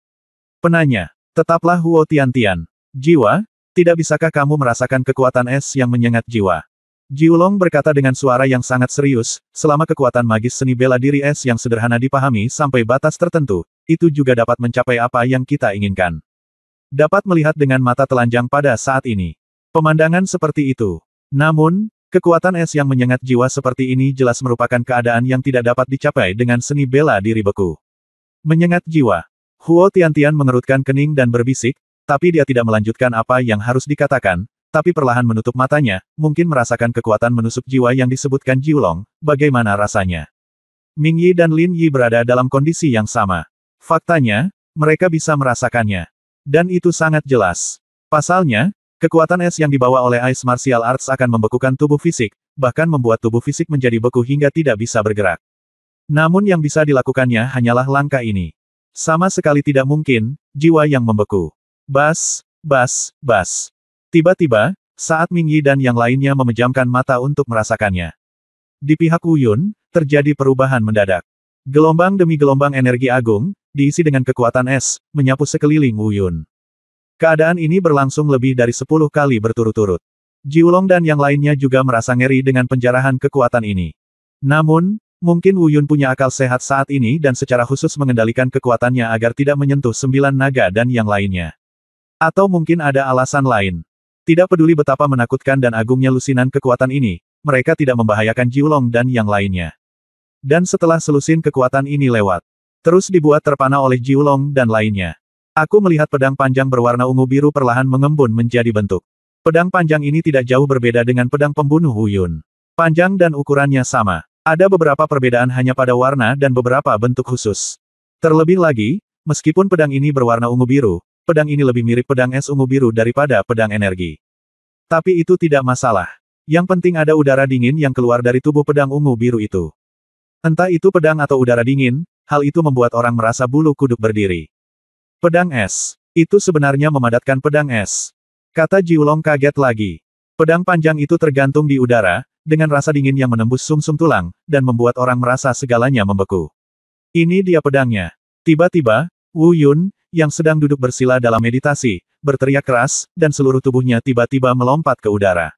Penanya, tetaplah Huo Tiantian. Jiwa, tidak bisakah kamu merasakan kekuatan yang menyengat jiwa? Jiulong berkata dengan suara yang sangat serius, selama kekuatan magis seni bela diri yang sederhana dipahami sampai batas tertentu, itu juga dapat mencapai apa yang kita inginkan. Dapat melihat dengan mata telanjang pada saat ini. Pemandangan seperti itu. Namun, kekuatan yang menyengat jiwa seperti ini jelas merupakan keadaan yang tidak dapat dicapai dengan seni bela diri beku. Menyengat jiwa. Huo Tiantian mengerutkan kening dan berbisik, tapi dia tidak melanjutkan apa yang harus dikatakan, tapi perlahan menutup matanya, mungkin merasakan kekuatan menusuk jiwa yang disebutkan Jiulong, bagaimana rasanya. Ming Yi dan Lin Yi berada dalam kondisi yang sama. Faktanya, mereka bisa merasakannya. Dan itu sangat jelas. Pasalnya, kekuatan yang dibawa oleh Ice Martial Arts akan membekukan tubuh fisik, bahkan membuat tubuh fisik menjadi beku hingga tidak bisa bergerak. Namun yang bisa dilakukannya hanyalah langkah ini. Sama sekali tidak mungkin, jiwa yang membeku. Bas, bas, bas. Tiba-tiba, saat Ming Yi dan yang lainnya memejamkan mata untuk merasakannya. Di pihak Wu Yun, terjadi perubahan mendadak. Gelombang demi gelombang energi agung, diisi dengan kekuatan menyapu sekeliling Wu Yun. Keadaan ini berlangsung lebih dari 10 kali berturut-turut. Jiulong dan yang lainnya juga merasa ngeri dengan penjarahan kekuatan ini. Namun, mungkin Wu Yun punya akal sehat saat ini dan secara khusus mengendalikan kekuatannya agar tidak menyentuh 9 naga dan yang lainnya. Atau mungkin ada alasan lain. Tidak peduli betapa menakutkan dan agungnya lusinan kekuatan ini, mereka tidak membahayakan Jiulong dan yang lainnya. Dan setelah selusin kekuatan ini lewat, terus dibuat terpana oleh Jiulong dan lainnya. Aku melihat pedang panjang berwarna ungu biru perlahan mengembun menjadi bentuk. Pedang panjang ini tidak jauh berbeda dengan pedang pembunuh Wu Yun. Panjang dan ukurannya sama. Ada beberapa perbedaan hanya pada warna dan beberapa bentuk khusus. Terlebih lagi, meskipun pedang ini berwarna ungu biru, pedang ini lebih mirip pedang ungu biru daripada pedang energi. Tapi itu tidak masalah. Yang penting ada udara dingin yang keluar dari tubuh pedang ungu biru itu. Entah itu pedang atau udara dingin, hal itu membuat orang merasa bulu kuduk berdiri. Pedang es. Itu sebenarnya memadatkan pedang es. Kata Jiulong kaget lagi. Pedang panjang itu tergantung di udara, dengan rasa dingin yang menembus sumsum tulang, dan membuat orang merasa segalanya membeku. Ini dia pedangnya. Tiba-tiba, Wu Yun, yang sedang duduk bersila dalam meditasi, berteriak keras, dan seluruh tubuhnya tiba-tiba melompat ke udara.